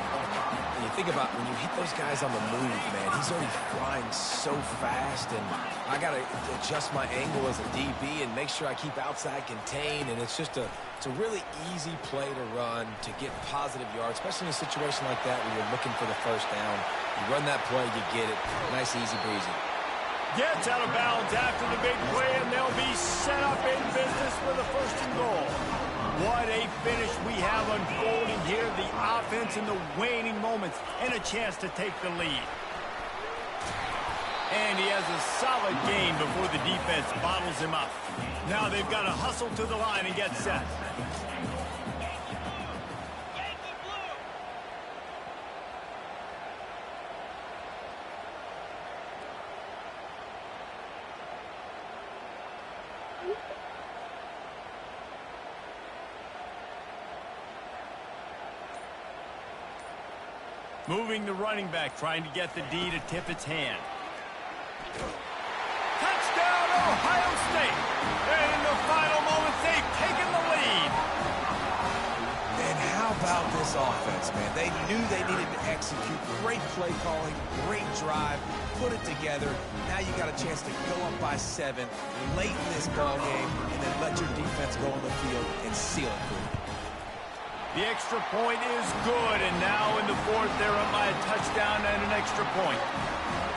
And you think about when you hit those guys on the move, man, he's already flying so fast, and I got to adjust my angle as a DB and make sure I keep outside contained, and it's a really easy play to run to get positive yards, especially in a situation like that where you're looking for the first down. You run that play, you get it. Nice, easy breezy. Gets out of bounds after the big play, and they'll be set up in business with a 1st and goal. What a finish we have unfolding here. The offense in the waning moments and a chance to take the lead. And he has a solid game before the defense bottles him up. Now they've got to hustle to the line and get set. Moving the running back, trying to get the D to tip its hand. Touchdown, Ohio State! And in the final moments, they've taken the lead. And how about this offense, man? They knew they needed to execute. Great play calling, great drive, put it together. Now you got a chance to go up by 7 late in this ball game, and then let your defense go on the field and seal it for you. The extra point is good, and now in the 4th, they're up by a touchdown and an extra point.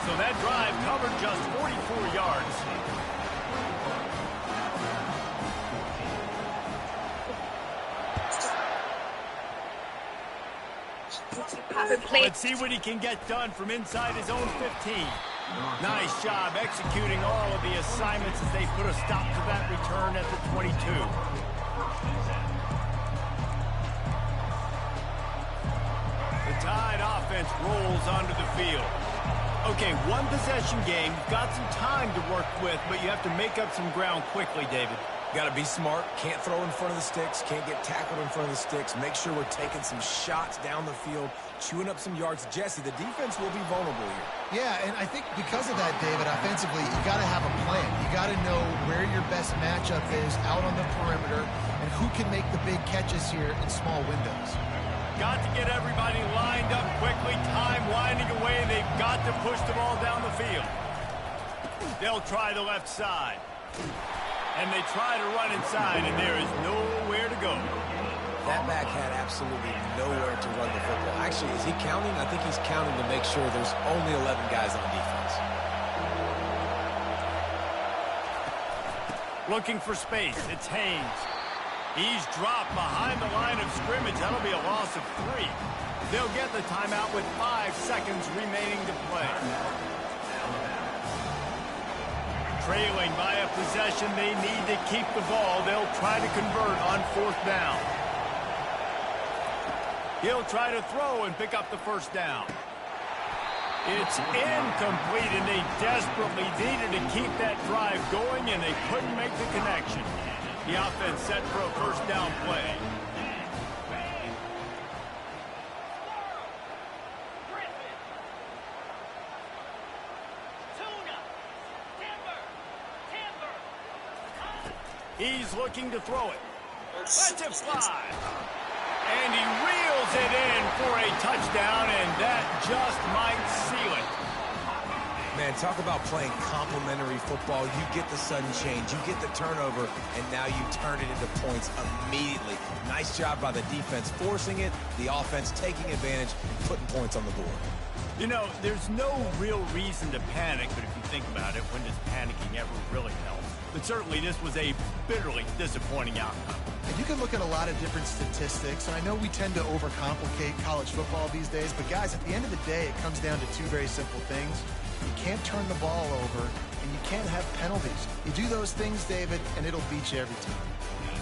So that drive covered just 44 yards. Let's see what he can get done from inside his own 15. Nice job executing all of the assignments as they put a stop to that return at the 22. Tide offense rolls onto the field. Okay, 1 possession game. You've got some time to work with, but you have to make up some ground quickly, David. Got to be smart. Can't throw in front of the sticks. Can't get tackled in front of the sticks. Make sure we're taking some shots down the field, chewing up some yards. Jesse, the defense will be vulnerable here. Yeah, and I think because of that, David, offensively, you got to have a plan. You got to know where your best matchup is out on the perimeter and who can make the big catches here in small windows. Got to get everybody lined up quickly. Time winding away. They've got to push the ball down the field. They'll try the left side. And they try to run inside, and there is nowhere to go. That back had absolutely nowhere to run the football. Actually, is he counting? I think he's counting to make sure there's only 11 guys on defense. Looking for space. It's Haynes. He's dropped behind the line of scrimmage. That'll be a loss of 3. They'll get the timeout with 5 seconds remaining to play. Trailing by a possession, they need to keep the ball. They'll try to convert on 4th down. He'll try to throw and pick up the first down. It's incomplete, and they desperately needed to keep that drive going, and they couldn't make the connection. The offense set for a first down play. He's looking to throw it. Lets it fly. And he reels it in for a touchdown, and that just might seal it. Man, talk about playing complementary football. You get the sudden change, you get the turnover, and now you turn it into points immediately. Nice job by the defense forcing it, the offense taking advantage, putting points on the board. You know, there's no real reason to panic, but if you think about it, when does panicking ever really help? But certainly this was a bitterly disappointing outcome. And you can look at a lot of different statistics, and I know we tend to overcomplicate college football these days, but guys, at the end of the day, it comes down to 2 very simple things. You can't turn the ball over, and you can't have penalties. You do those things, David, and it'll beat you every time.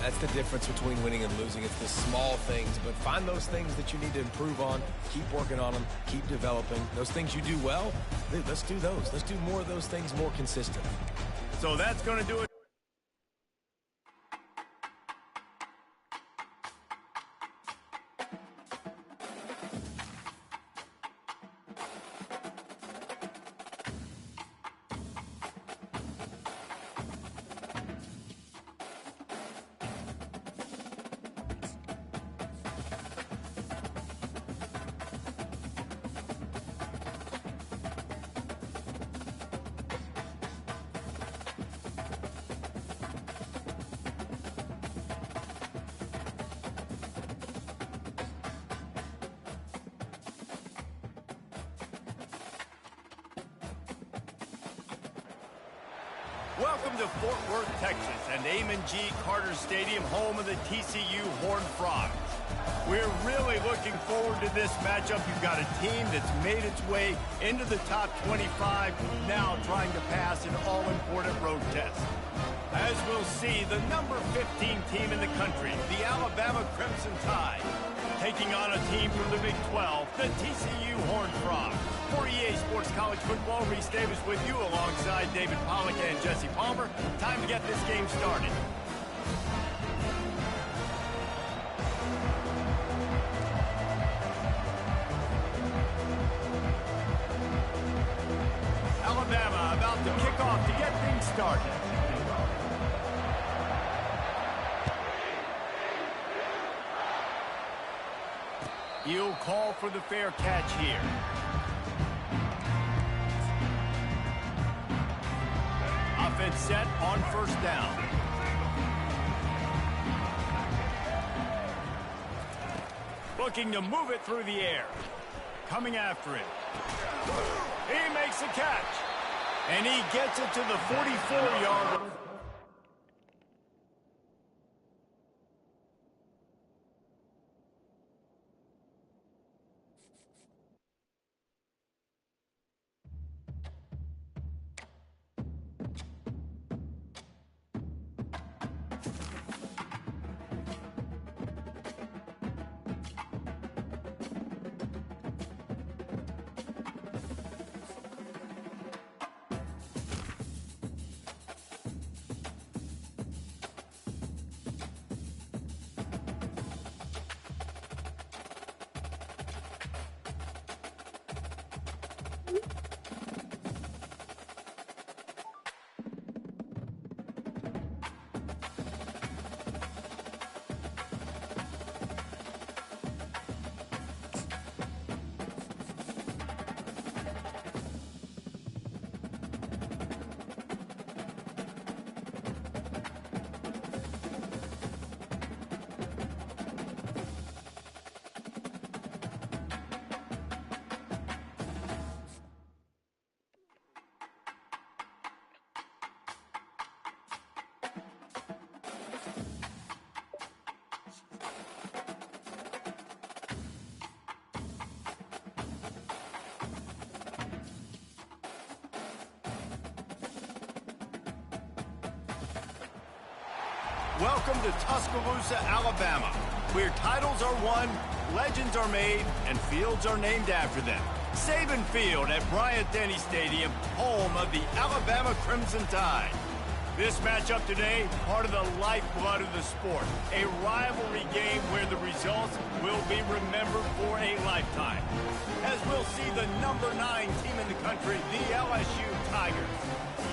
That's the difference between winning and losing. It's the small things, but find those things that you need to improve on. Keep working on them. Keep developing. Those things you do well, let's do those. Let's do more of those things more consistently. So that's going to do it. Welcome to Fort Worth, Texas, and Amon G. Carter Stadium, home of the TCU Horned Frogs. We're really looking forward to this matchup. You've got a team that's made its way into the top 25, now trying to pass an all-important road test. As we'll see, the number 15 team in the country, the Alabama Crimson Tide, taking on a team from the Big 12, the TCU Horned Frogs. For EA Sports College Football, Reese Davis with you alongside David Pollack and Jesse Palmer. Time to get this game started. Alabama about to kick off to get things started. He'll call for the fair catch here. Offense set on first down. Looking to move it through the air. Coming after him. He makes a catch. And he gets it to the 44-yard line. Welcome to Tuscaloosa, Alabama, where titles are won, legends are made, and fields are named after them. Saban Field at Bryant-Denny Stadium, home of the Alabama Crimson Tide. This matchup today, part of the lifeblood of the sport. A rivalry game where the results will be remembered for a lifetime. As we'll see the number 9 team in the country, the LSU Tigers,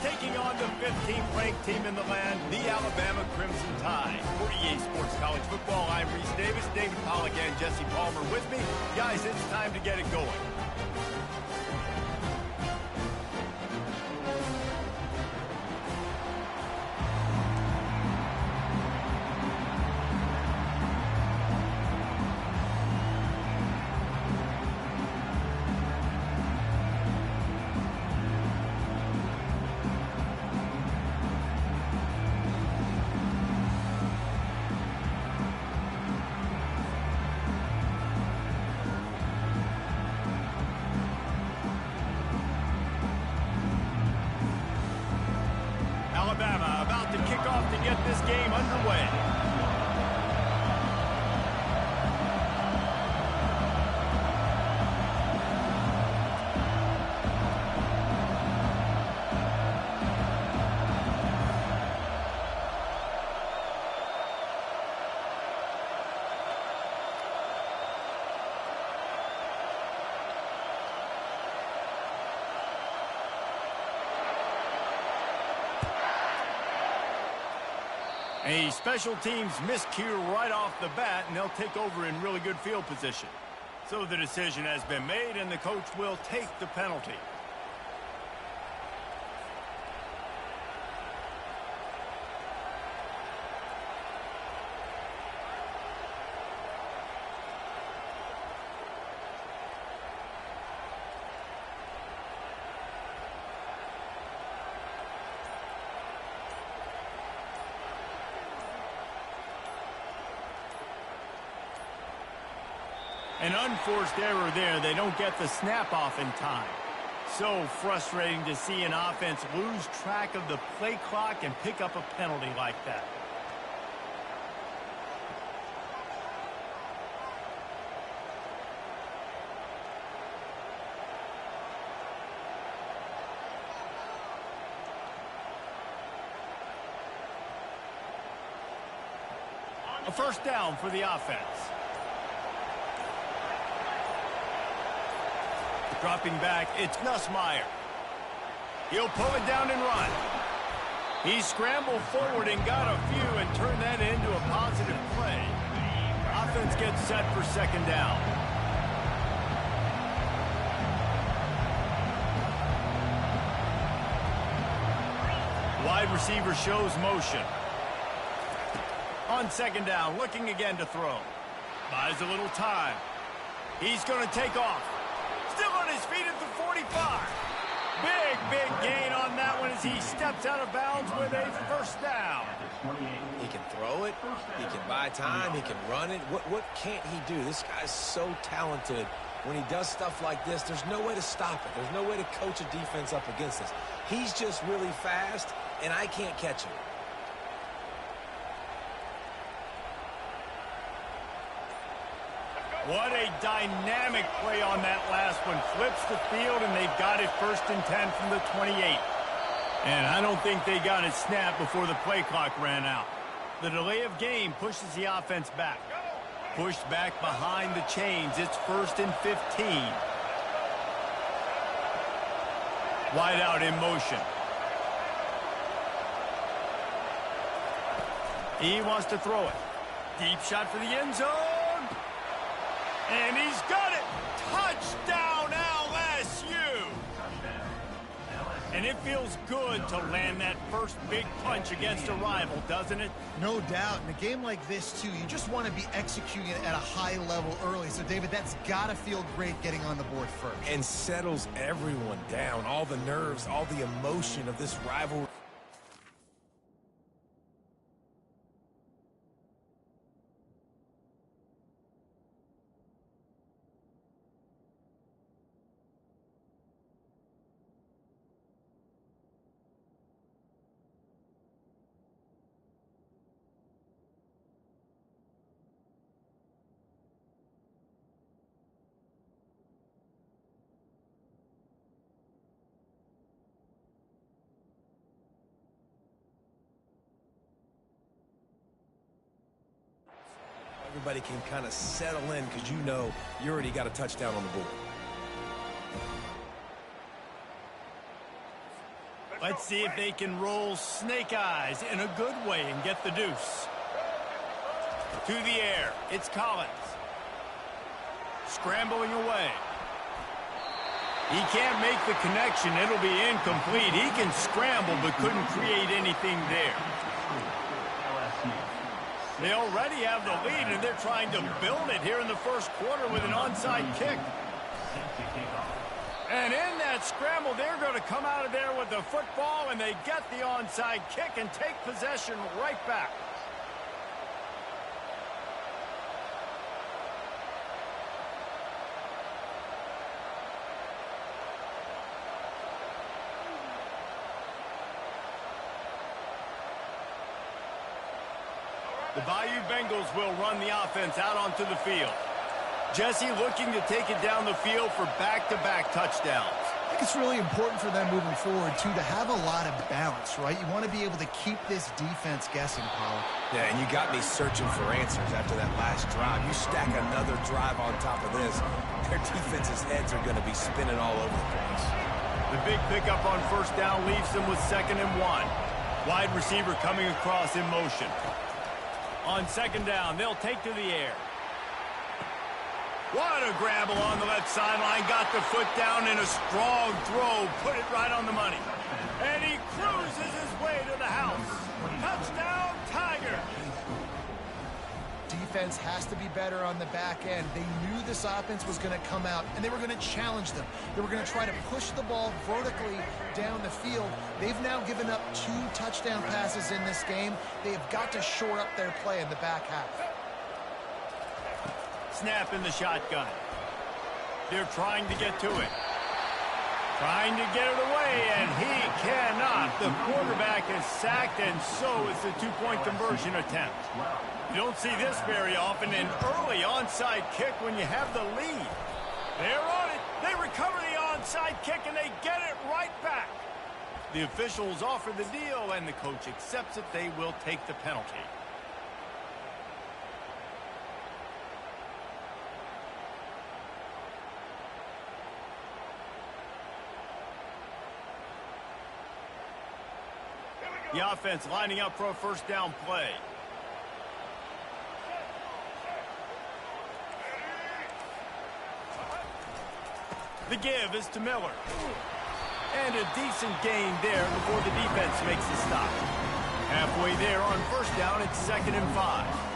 taking on the 15th ranked team in the land, the Alabama Crimson Tide. For EA Sports College Football, I'm Reese Davis, David Pollack and Jesse Palmer with me. Guys, it's time to get it going. Alabama about to kick off to get this game underway. A special teams miscue right off the bat, and they'll take over in really good field position. So the decision has been made, and the coach will take the penalty. An unforced error there. They don't get the snap off in time. So frustrating to see an offense lose track of the play clock and pick up a penalty like that. A first down for the offense. Dropping back, it's Nussmeier. He'll pull it down and run. He scrambled forward and got a few and turned that into a positive play. Offense gets set for second down. Wide receiver shows motion. On second down, looking again to throw. Buys a little time. He's going to take off. Still on his feet at the 45. Big gain on that one as he steps out of bounds with a first down. He can throw it. He can buy time. He can run it. What can't he do? This guy's so talented. When he does stuff like this, there's no way to stop it. There's no way to coach a defense up against this. He's just really fast, and I can't catch him. What a dynamic play on that last one. Flips the field, and they've got it 1st and 10 from the 28. And I don't think they got it snapped before the play clock ran out. The delay of game pushes the offense back. Pushed back behind the chains. It's 1st and 15. Wide out in motion. He wants to throw it. Deep shot for the end zone. And he's got it. Touchdown, LSU. And it feels good to land that first big punch against a rival, doesn't it? No doubt. In a game like this, too, you just want to be executing it at a high level early. So, David, that's got to feel great getting on the board first. And settles everyone down. All the nerves, all the emotion of this rivalry. Everybody can kind of settle in because you know you already got a touchdown on the board. Let's see if they can roll snake eyes in a good way and get the deuce. To the air, it's Collins. Scrambling away. He can't make the connection. It'll be incomplete. He can scramble but couldn't create anything there. They already have the lead, and they're trying to build it here in the first quarter with an onside kick. And in that scramble, they're going to come out of there with the football, and they get the onside kick and take possession right back. The Bayou Bengals will run the offense out onto the field. Jesse looking to take it down the field for back-to-back touchdowns. I think it's really important for them moving forward, too, to have a lot of balance, right? You want to be able to keep this defense guessing, Pollock. Yeah, and you got me searching for answers after that last drive. You stack another drive on top of this, their defense's heads are going to be spinning all over the place. The big pickup on first down leaves them with 2nd and 1. Wide receiver coming across in motion. On second down, they'll take to the air. What a grab along the left sideline. Got the foot down in a strong throw. Put it right on the money. And he cruises his way to the house. Touchdown, Tigers. Defense has to be better on the back end. They knew this offense was going to come out, and they were going to challenge them. They were going to try to push the ball vertically down the field. They've now given up 2 touchdown passes in this game. They have got to shore up their play in the back half. Snap in the shotgun. They're trying to get to it. Trying to get it away, and he cannot. The quarterback is sacked, and so is the two-point conversion attempt. You don't see this very often, an early onside kick when you have the lead. They're on it. They recover the onside kick, and they get it right back. The officials offer the deal, and the coach accepts it. They will take the penalty. The offense lining up for a first down play. The give is to Miller. And a decent gain there before the defense makes the stop. Halfway there on first down, it's 2nd and 5.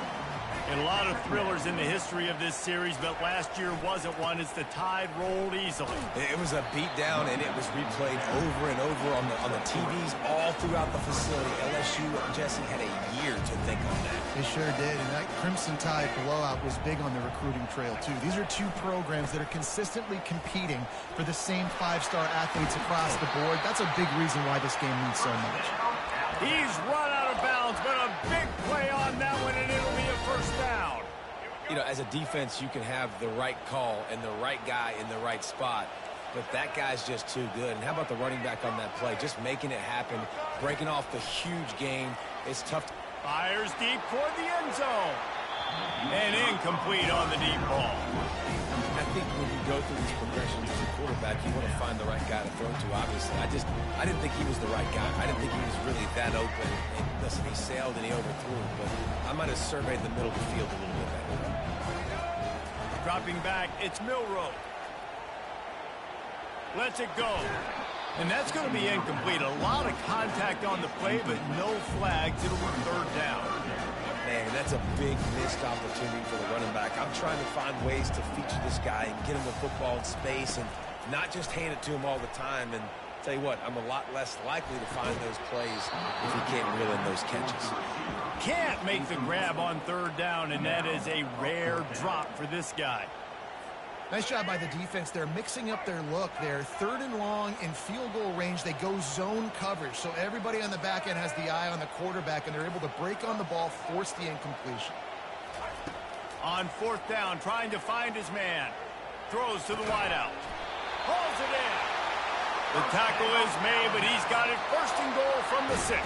And a lot of thrillers in the history of this series, but last year wasn't one as the tide rolled easily. It was a beatdown, and it was replayed over and over on the TVs all throughout the facility. LSU, Jesse, had a year to think on that. They sure did, and that Crimson Tide blowout was big on the recruiting trail, too. These are two programs that are consistently competing for the same five-star athletes across the board. That's a big reason why this game means so much. He's run out of bounds, but a big play on that one, and it'll be a first down. You know, as a defense, you can have the right call and the right guy in the right spot, but that guy's just too good. And how about the running back on that play? Just making it happen, breaking off the huge gain. It's tough. Fires deep toward the end zone. And incomplete on the deep ball. I think when you go through these progressions as a quarterback, you want to find the right guy to throw to, obviously. I didn't think he was the right guy. I didn't think he was really that open. And listen, he sailed and he overthrew, but I might have surveyed the middle of the field a little bit better. Dropping back, it's Milroe. Lets it go. And that's going to be incomplete. A lot of contact on the play, but no flags. It'll be third down. Man, that's a big missed opportunity for the running back. I'm trying to find ways to feature this guy and get him the football in space and not just hand it to him all the time. And tell you what, I'm a lot less likely to find those plays if he can't reel in those catches. Can't make the grab on third down, and that is a rare drop for this guy. Nice job by the defense. They're mixing up their look. They're 3rd and long in field goal range. They go zone coverage, so everybody on the back end has the eye on the quarterback, and they're able to break on the ball, force the incompletion. On 4th down, trying to find his man. Throws to the wideout. Hauls it in. The tackle is made, but he's got it 1st and goal from the 6.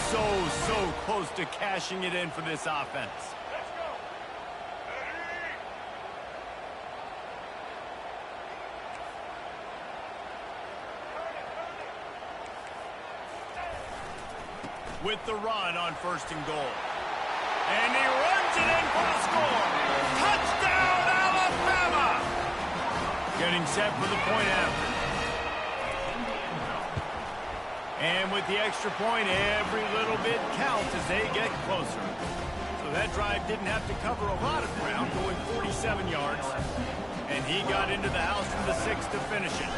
So close to cashing it in for this offense. With the run on 1st and goal. And he runs it in for the score. Touchdown, Alabama! Getting set for the point after. And with the extra point, every little bit counts as they get closer. So that drive didn't have to cover a lot of ground, going 47 yards. And he got into the house from the 6 to finish it.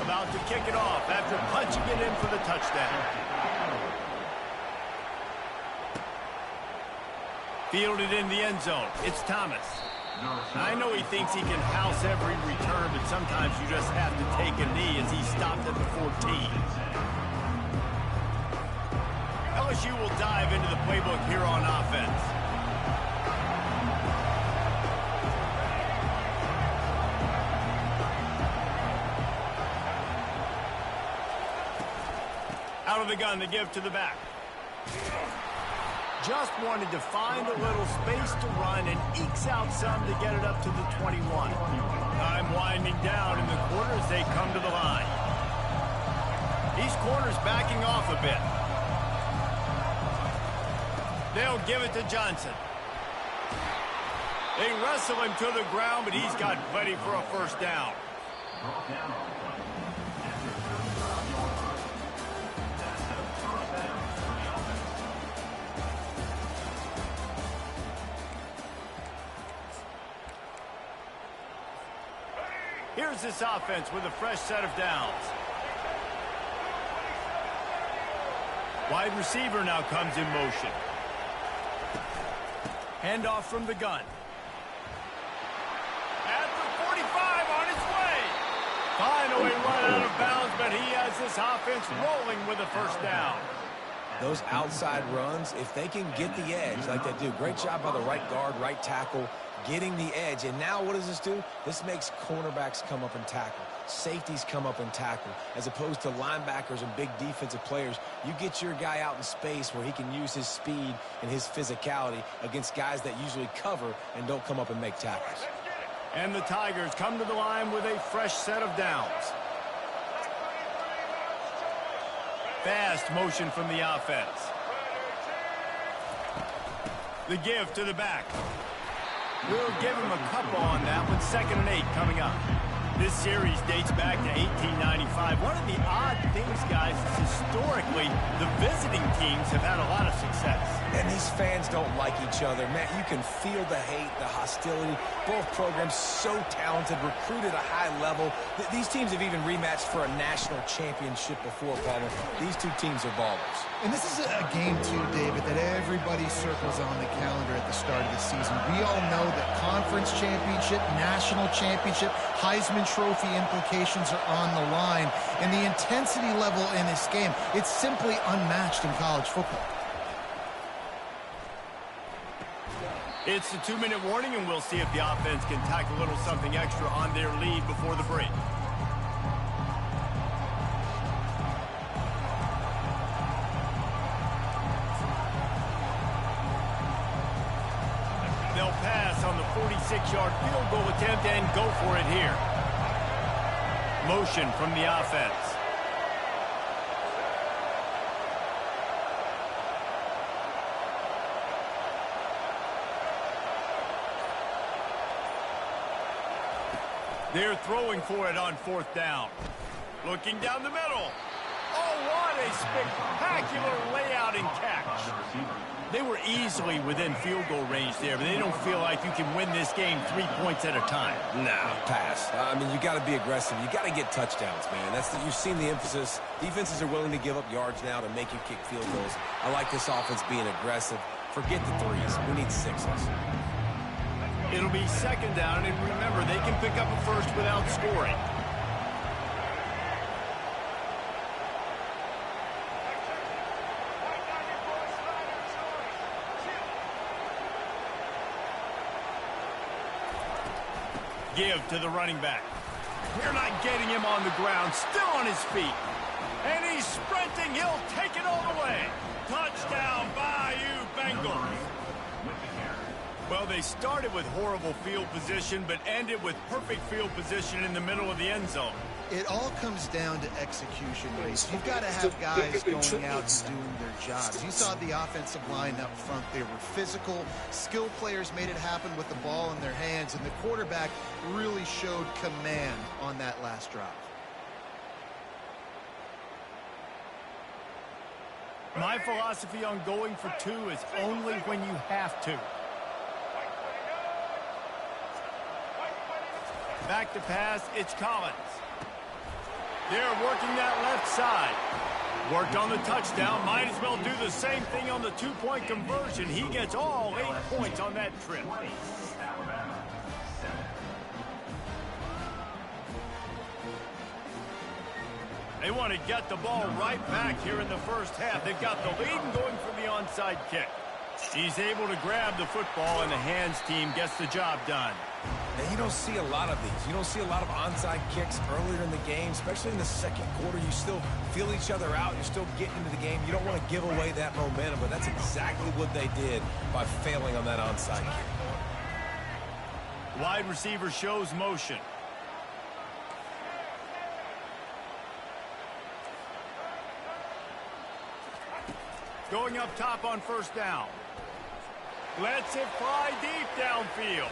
About to kick it off after punching it in for the touchdown. Fielded in the end zone. It's Thomas. I know he thinks he can house every return, but sometimes you just have to take a knee as he stopped at the 14. LSU will dive into the playbook here on offense. Out of the gun, the give to the back. Just wanted to find a little space to run and ekes out some to get it up to the 21. Time winding down in the quarter as they come to the line. These corners backing off a bit. They'll give it to Johnson. They wrestle him to the ground, but he's got plenty for a first down. Here's this offense with a fresh set of downs. Wide receiver now comes in motion. Handoff from the gun. At the 45 on his way. Finally run out of bounds, but he has this offense rolling with a first down. Those outside runs, if they can get the edge like they do, great job by the right guard, right tackle, getting the edge. And now what does this do? This makes cornerbacks come up and tackle. Safeties come up and tackle. As opposed to linebackers and big defensive players, you get your guy out in space where he can use his speed and his physicality against guys that usually cover and don't come up and make tackles. And the Tigers come to the line with a fresh set of downs. Fast motion from the offense. The give to the back. We'll give him a couple on that one. 2nd and 8 coming up. This series dates back to 1895. One of the odd things, guys, is historically the visiting teams have had a lot of success. And these fans don't like each other. Man, you can feel the hate, the hostility. Both programs so talented, recruited at a high level. These teams have even rematched for a national championship before, Palmer. These two teams are ballers. And this is a game, too, David, that everybody circles on the calendar at the start of the season. We all know that conference championship, national championship, Heisman Trophy implications are on the line. And the intensity level in this game, it's simply unmatched in college football. It's the 2-minute warning, and we'll see if the offense can tack a little something extra on their lead before the break. They'll pass on the 46-yard field goal attempt and go for it here. Motion from the offense. They're throwing for it on 4th down. Looking down the middle. Oh, what a spectacular layout and catch. They were easily within field goal range there, but they don't feel like you can win this game 3 points at a time. Nah, pass. I mean, you got to be aggressive. You got to get touchdowns, man. You've seen the emphasis. Defenses are willing to give up yards now to make you kick field goals. I like this offense being aggressive. Forget the threes. We need 6s. It'll be 2nd down, and remember, they can pick up a first without scoring. Give to the running back. They're not getting him on the ground, still on his feet. And he's sprinting, he'll take it all the way. Touchdown, Bayou Bengals. Well, they started with horrible field position, but ended with perfect field position in the middle of the end zone. It all comes down to execution, Reese. You've got to have guys going out and doing their jobs. You saw the offensive line up front. They were physical. Skilled players made it happen with the ball in their hands, and the quarterback really showed command on that last drive. My philosophy on going for 2 is only when you have to. Back to pass, it's Collins. They're working that left side. Worked on the touchdown, might as well do the same thing on the 2-point conversion. He gets all 8 points on that trip. They want to get the ball right back here in the first half. They've got the lead and going for the onside kick. He's able to grab the football, and the hands team gets the job done. And you don't see a lot of these. You don't see a lot of onside kicks earlier in the game, especially in the second quarter. You still feel each other out. You're still getting into the game. You don't want to give away that momentum, but that's exactly what they did by failing on that onside kick. Wide receiver shows motion. Going up top on 1st down. Lets it fly deep downfield.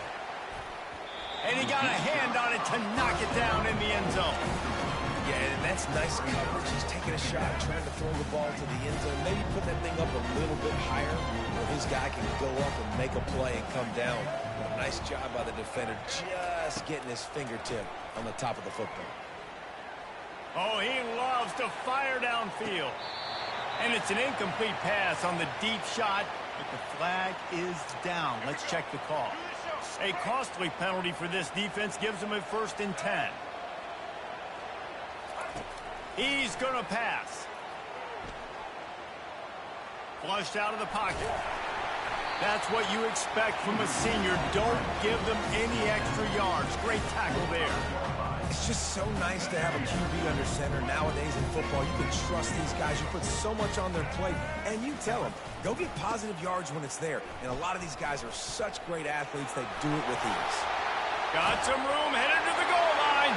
And he got a hand on it to knock it down in the end zone. Yeah, and that's nice coverage. He's taking a shot, trying to throw the ball to the end zone. Maybe put that thing up a little bit higher where his guy can go up and make a play and come down. But a nice job by the defender just getting his fingertip on the top of the football. Oh, he loves to fire downfield. And it's an incomplete pass on the deep shot, but the flag is down. Let's check the call. A costly penalty for this defense gives them a 1st and 10. He's going to pass. Flushed out of the pocket. That's what you expect from a senior. Don't give them any extra yards. Great tackle there. It's just so nice to have a QB under center. Nowadays in football, you can trust these guys. You put so much on their plate, and you tell them, go get positive yards when it's there. And a lot of these guys are such great athletes, they do it with ease. Got some room, headed to the goal line,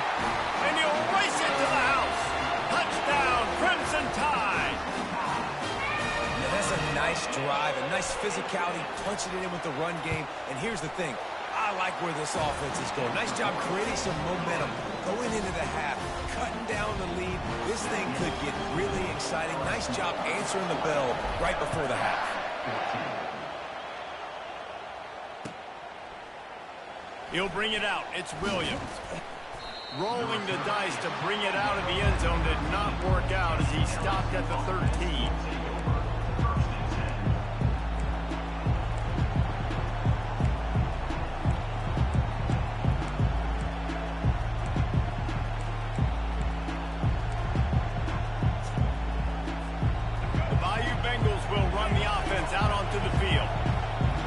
and he'll race it to the house. Touchdown, Crimson Tide. Now that's a nice drive, a nice physicality, punching it in with the run game. And here's the thing. I like where this offense is going. Nice job creating some momentum, going into the half, cutting down the lead. This thing could get really exciting. Nice job answering the bell right before the half. He'll bring it out. It's Williams. Rolling the dice to bring it out of the end zone did not work out as he stopped at the 13.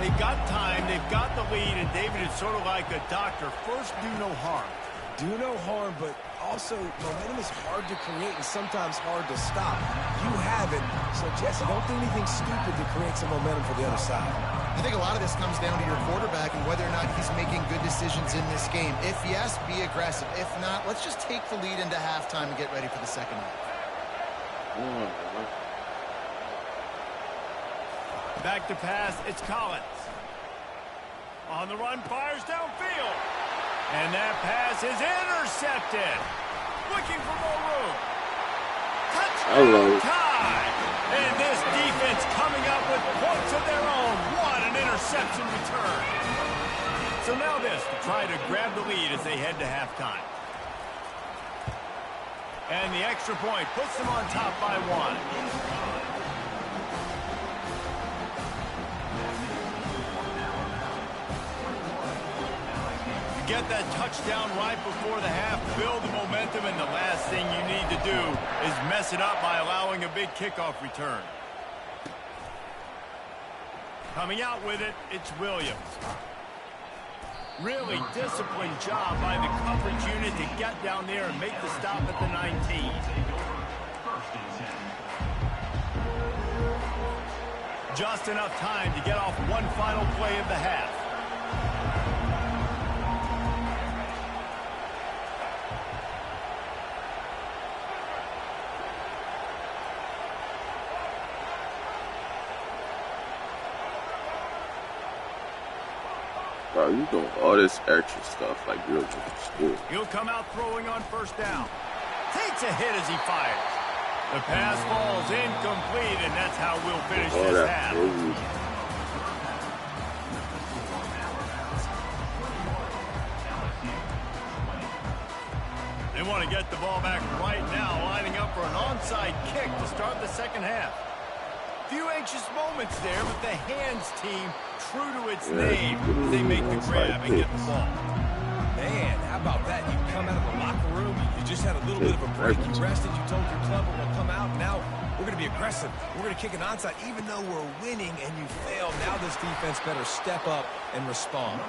They've got time, they've got the lead, and David is sort of like a doctor. First, do no harm. Do no harm, but also momentum is hard to create and sometimes hard to stop. You have it, so Jesse, don't do anything stupid to create some momentum for the other side. I think a lot of this comes down to your quarterback and whether or not he's making good decisions in this game. If yes, be aggressive. If not, let's just take the lead into halftime and get ready for the second half. Back to pass, it's Collins. On the run, fires downfield. And that pass is intercepted. Looking for more room. Touchdown Tide. And this defense coming up with points of their own. What an interception return. So now this to try to grab the lead as they head to halftime. And the extra point puts them on top by 1. Get that touchdown right before the half, build the momentum, and the last thing you need to do is mess it up by allowing a big kickoff return. Coming out with it, it's Williams. Really disciplined job by the coverage unit to get down there and make the stop at the 19. Just enough time to get off one final play of the half. Bro, you doing all this extra stuff like you're in school. He'll come out throwing on 1st down. Takes a hit as he fires. The pass falls incomplete, and that's how we'll finish this half. They want to get the ball back right now, lining up for an onside kick to start the second half. Few anxious moments there, but the hands team true to its name as they make the grab and get the ball. Man, how about that? You come out of the locker room, you just had a little bit of a break, you rested, you told your club we're going to come out, and now we're going to be aggressive. We're going to kick an onside even though we're winning and you failed. Now this defense better step up and respond.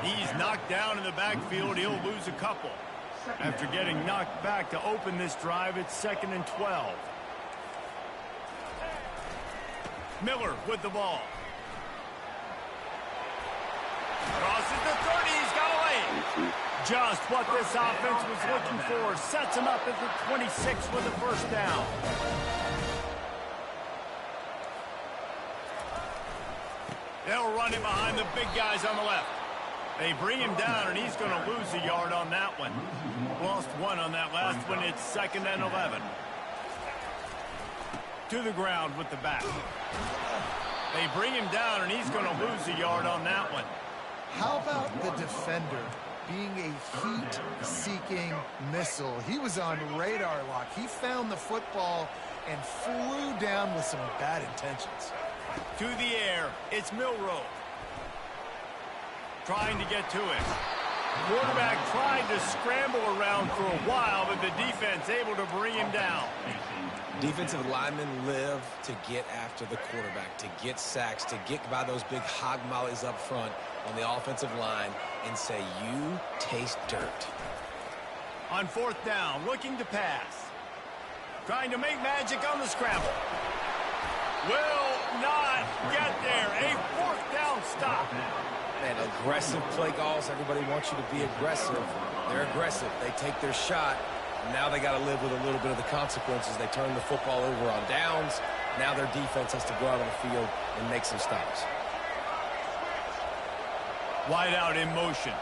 He's knocked down in the backfield. He'll lose a couple. After getting knocked back to open this drive, it's 2nd and 12. Miller with the ball. Crosses the 30, he's got a lane. Just what this offense was looking for. Sets him up at the 26 with the 1st down. They'll run him behind the big guys on the left. They bring him down, and he's going to lose a yard on that one. Lost 1 on that last one. It's 2nd and 11. To the ground with the back. They bring him down, and he's going to lose a yard on that one. How about the defender being a heat-seeking missile? He was on radar lock. He found the football and flew down with some bad intentions. To the air, it's Milroe. trying to get to him. Quarterback tried to scramble around for a while, but the defense able to bring him down. Defensive linemen live to get after the quarterback, to get sacks, to get by those big hog mollies up front on the offensive line and say, you taste dirt. On 4th down, looking to pass. Trying to make magic on the scramble. Will not get there. A 4th down stop. Man, aggressive play calls. Everybody wants you to be aggressive. They're aggressive. They take their shot. Now they got to live with a little bit of the consequences. They turn the football over on downs. Now their defense has to go out on the field and make some stops. Wide out in motion.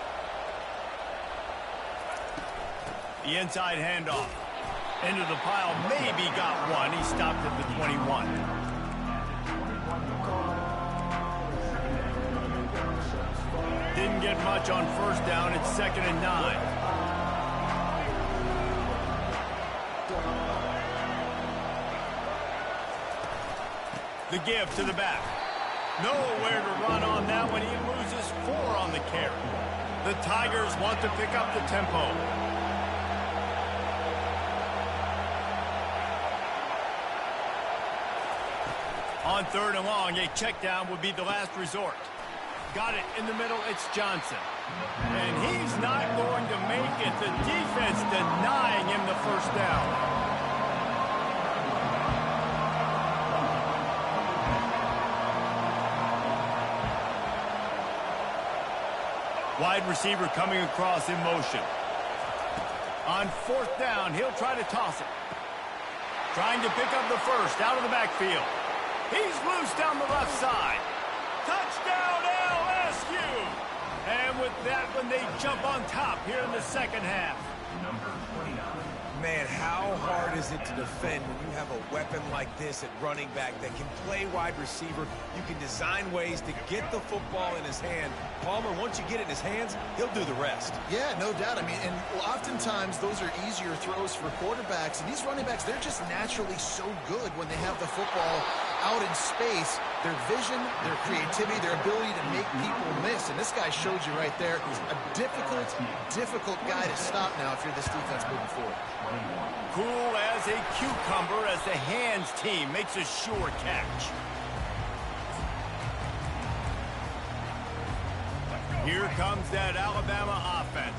The inside handoff. Into the pile. Maybe got one. He stopped at the 21. Didn't get much on 1st down. It's 2nd and 9. The give to the back. Nowhere to run on that one. He loses 4 on the carry. The Tigers want to pick up the tempo. On 3rd and long, a check down would be the last resort. Got it in the middle, it's Johnson. And he's not going to make it. The defense denying him the 1st down. Wide receiver coming across in motion. On 4th down, he'll try to toss it. Trying to pick up the 1st out of the backfield. He's loose down the left side. Touchdown, LSU! And with that one, they jump on top here in the 2nd half. Number 29. Man, how hard is it to defend when you have a weapon like this at running back that can play wide receiver? You can design ways to get the football in his hand. Palmer, once you get it in his hands, he'll do the rest. Yeah, no doubt. I mean, and oftentimes those are easier throws for quarterbacks. And these running backs, they're just naturally so good when they have the football out in space. Their vision, their creativity, their ability to make people miss. And this guy showed you right there. He's a difficult guy to stop now if you're this defense moving forward. Cool as a cucumber as the hands team makes a sure catch. Here comes that Alabama offense.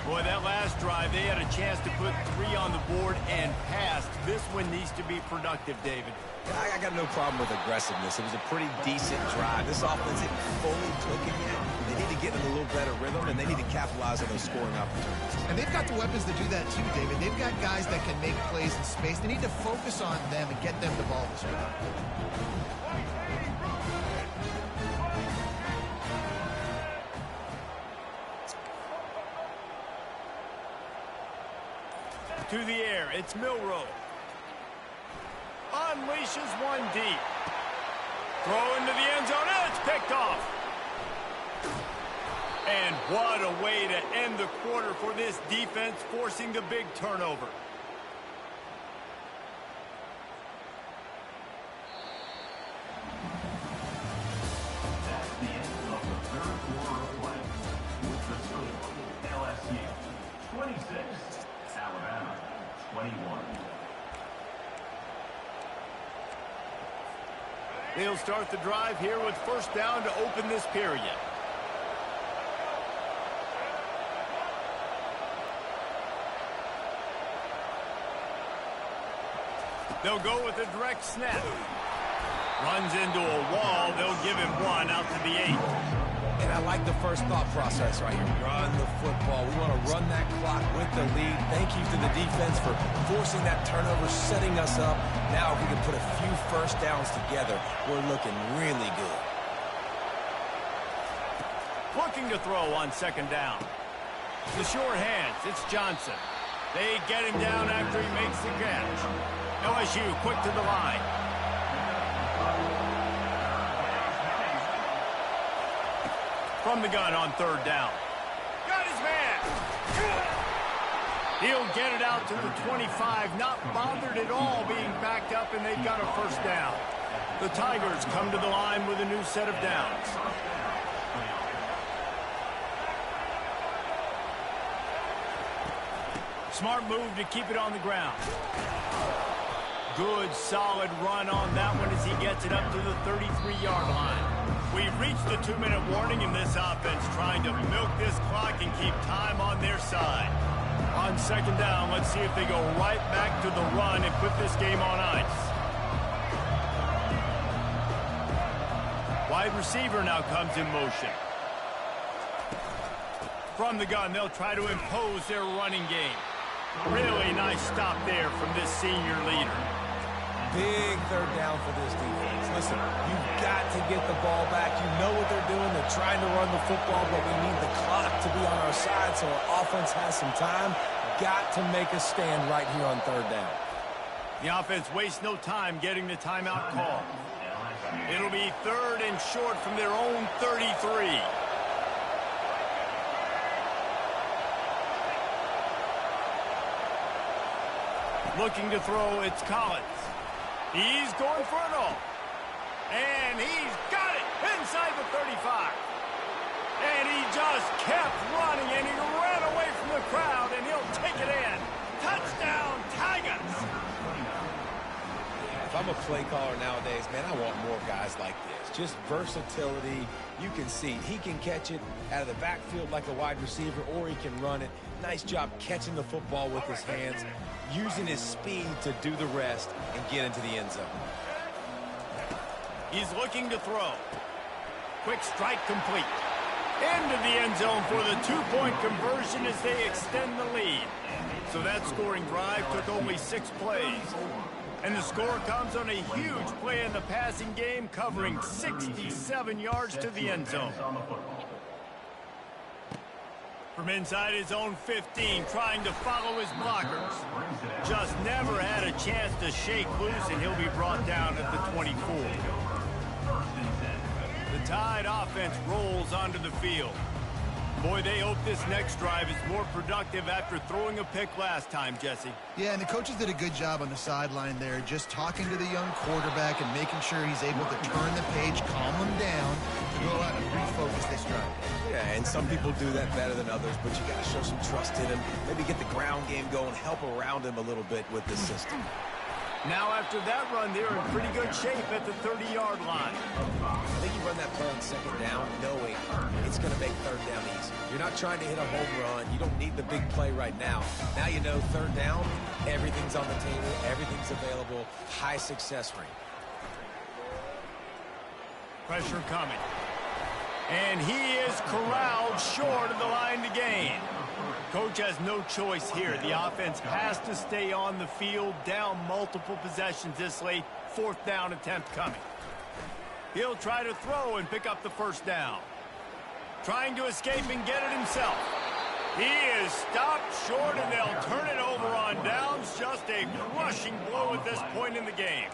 Boy, that last drive, they had a chance to put 3 on the board and passed. This one needs to be productive, David. I got no problem with aggressiveness. It was a pretty decent drive. This offense isn't fully clicking yet. They need to get in a little better rhythm, and they need to capitalize on those scoring opportunities. And they've got the weapons to do that too, David. They've got guys that can make plays in space. They need to focus on them and get them the ball this week. To the air, it's Milroe. Unleashes one deep. Throw into the end zone, and it's picked off. And what a way to end the quarter for this defense, forcing the big turnover. That's the end of the 3rd quarter of play. With the score, LSU 26, Alabama 21. They'll start the drive here with 1st down to open this period. They'll go with a direct snap. Runs into a wall. They'll give him 1 out to the 8. And I like the first thought process right here. Run the football. We want to run that clock with the lead. Thank you to the defense for forcing that turnover, setting us up. Now if we can put a few 1st downs together, we're looking really good. Looking to throw on 2nd down. The sure hands. It's Johnson. They get him down after he makes the catch. LSU quick to the line. From the gun on 3rd down. Got his man. He'll get it out to the 25. Not bothered at all being backed up, and they've got a 1st down. The Tigers come to the line with a new set of downs. Smart move to keep it on the ground. Good, solid run on that one as he gets it up to the 33-yard line. We've reached the 2-minute warning in this offense, trying to milk this clock and keep time on their side. On second down, let's see if they go right back to the run and put this game on ice. Wide receiver now comes in motion. From the gun, they'll try to impose their running game. Really nice stop there from this senior leader. Big third down for this defense. Listen, you've got to get the ball back. You know what they're doing. They're trying to run the football, but we need the clock to be on our side so our offense has some time. Got to make a stand right here on third down. The offense wastes no time getting the timeout call. It'll be 3rd and short from their own 33. Looking to throw, it's Collins. He's going for it all. And he's got it inside the 35. And he just kept running, and he ran away from the crowd, and he'll take it in. Touchdown, Tigers! If I'm a play caller nowadays, man, I want more guys like this. Just versatility. You can see he can catch it out of the backfield like a wide receiver, or he can run it. Nice job catching the football with his hands, using his speed to do the rest and get into the end zone. He's looking to throw. Quick strike complete. Into the end zone for the 2-point conversion as they extend the lead. So that scoring drive took only 6 plays. And the score comes on a huge play in the passing game, covering 67 yards to the end zone. From inside his own 15, trying to follow his blockers. Just never had a chance to shake loose, and he'll be brought down at the 24. The Tide offense rolls onto the field. Boy, they hope this next drive is more productive after throwing a pick last time, Jesse. Yeah, and the coaches did a good job on the sideline there, just talking to the young quarterback and making sure he's able to turn the page, calm him down, to go out and refocus this drive. Yeah, and some people do that better than others, but you got to show some trust in him. Maybe get the ground game going, help around him a little bit with the system. Now after that run, they're in pretty good shape at the 30-yard line. I think you run that play on second down knowing it's going to make third down easy. You're not trying to hit a home run. You don't need the big play right now. Now you know third down, everything's on the table, everything's available, high success rate. Pressure coming. And he is corralled short of the line to gain. Coach has no choice here. The offense has to stay on the field, down multiple possessions this late. 4th down attempt coming. He'll try to throw and pick up the first down. Trying to escape and get it himself. He is stopped short, and they'll turn it over on downs. Just a crushing blow at this point in the game.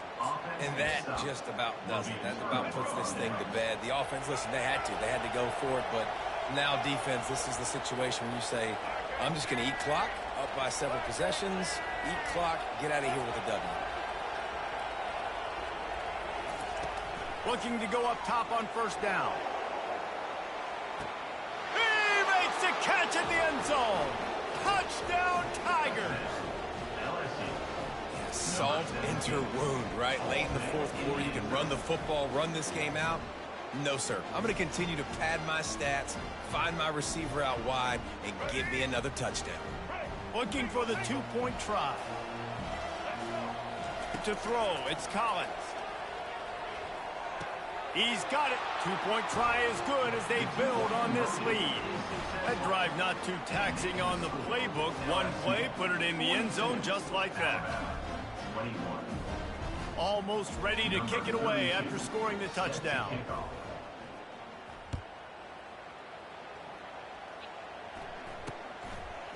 And that just about does it. That about puts this thing to bed. The offense, listen, they had to go for it, but now defense, this is the situation where you say, I'm just going to eat clock, up by several possessions, eat clock, get out of here with a W. Looking to go up top on first down. He makes the catch at the end zone. Touchdown, Tigers. Salt into wound, right? Late in the 4th quarter, you can run the football, run this game out. No, sir. I'm going to continue to pad my stats, find my receiver out wide, and give me another touchdown. Looking for the 2-point try. To throw, it's Collins. He's got it. 2-point try is good as they build on this lead. That drive not too taxing on the playbook. One play, put it in the end zone just like that. Almost ready to kick it away after scoring the touchdown.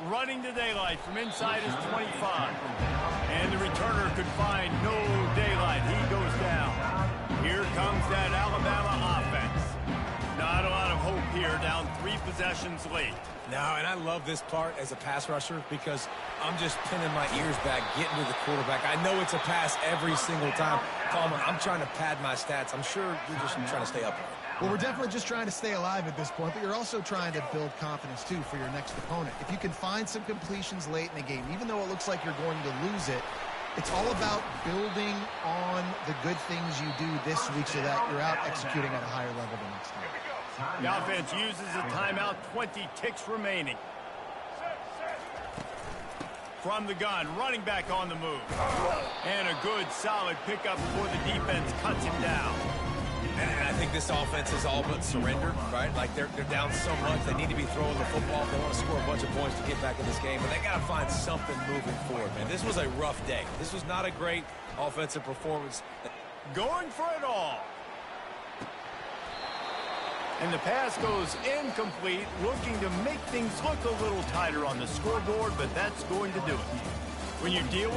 Running to daylight from inside his 25. And the returner could find no daylight. He goes down. Here comes that Alabama offense. Not a lot of hope here, down 3 possessions late. No, and I love this part as a pass rusher because I'm just pinning my ears back, getting to the quarterback. I know it's a pass every single time. Coleman, I'm trying to pad my stats. I'm sure you're just trying to stay up on it. Well, we're definitely just trying to stay alive at this point, but you're also trying to build confidence, too, for your next opponent. If you can find some completions late in the game, even though it looks like you're going to lose it, it's all about building on the good things you do this week so that you're out executing at a higher level the next time. The offense uses a timeout, 20 ticks remaining. From the gun, running back on the move. And a good, solid pickup before the defense cuts him down. And I think this offense is all but surrendered, right? Like they're down so much, they need to be throwing the football. They want to score a bunch of points to get back in this game, but they got to find something moving forward, man. This was a rough day. This was not a great offensive performance. Going for it all. And the pass goes incomplete, looking to make things look a little tighter on the scoreboard, but that's going to do it. When you deal with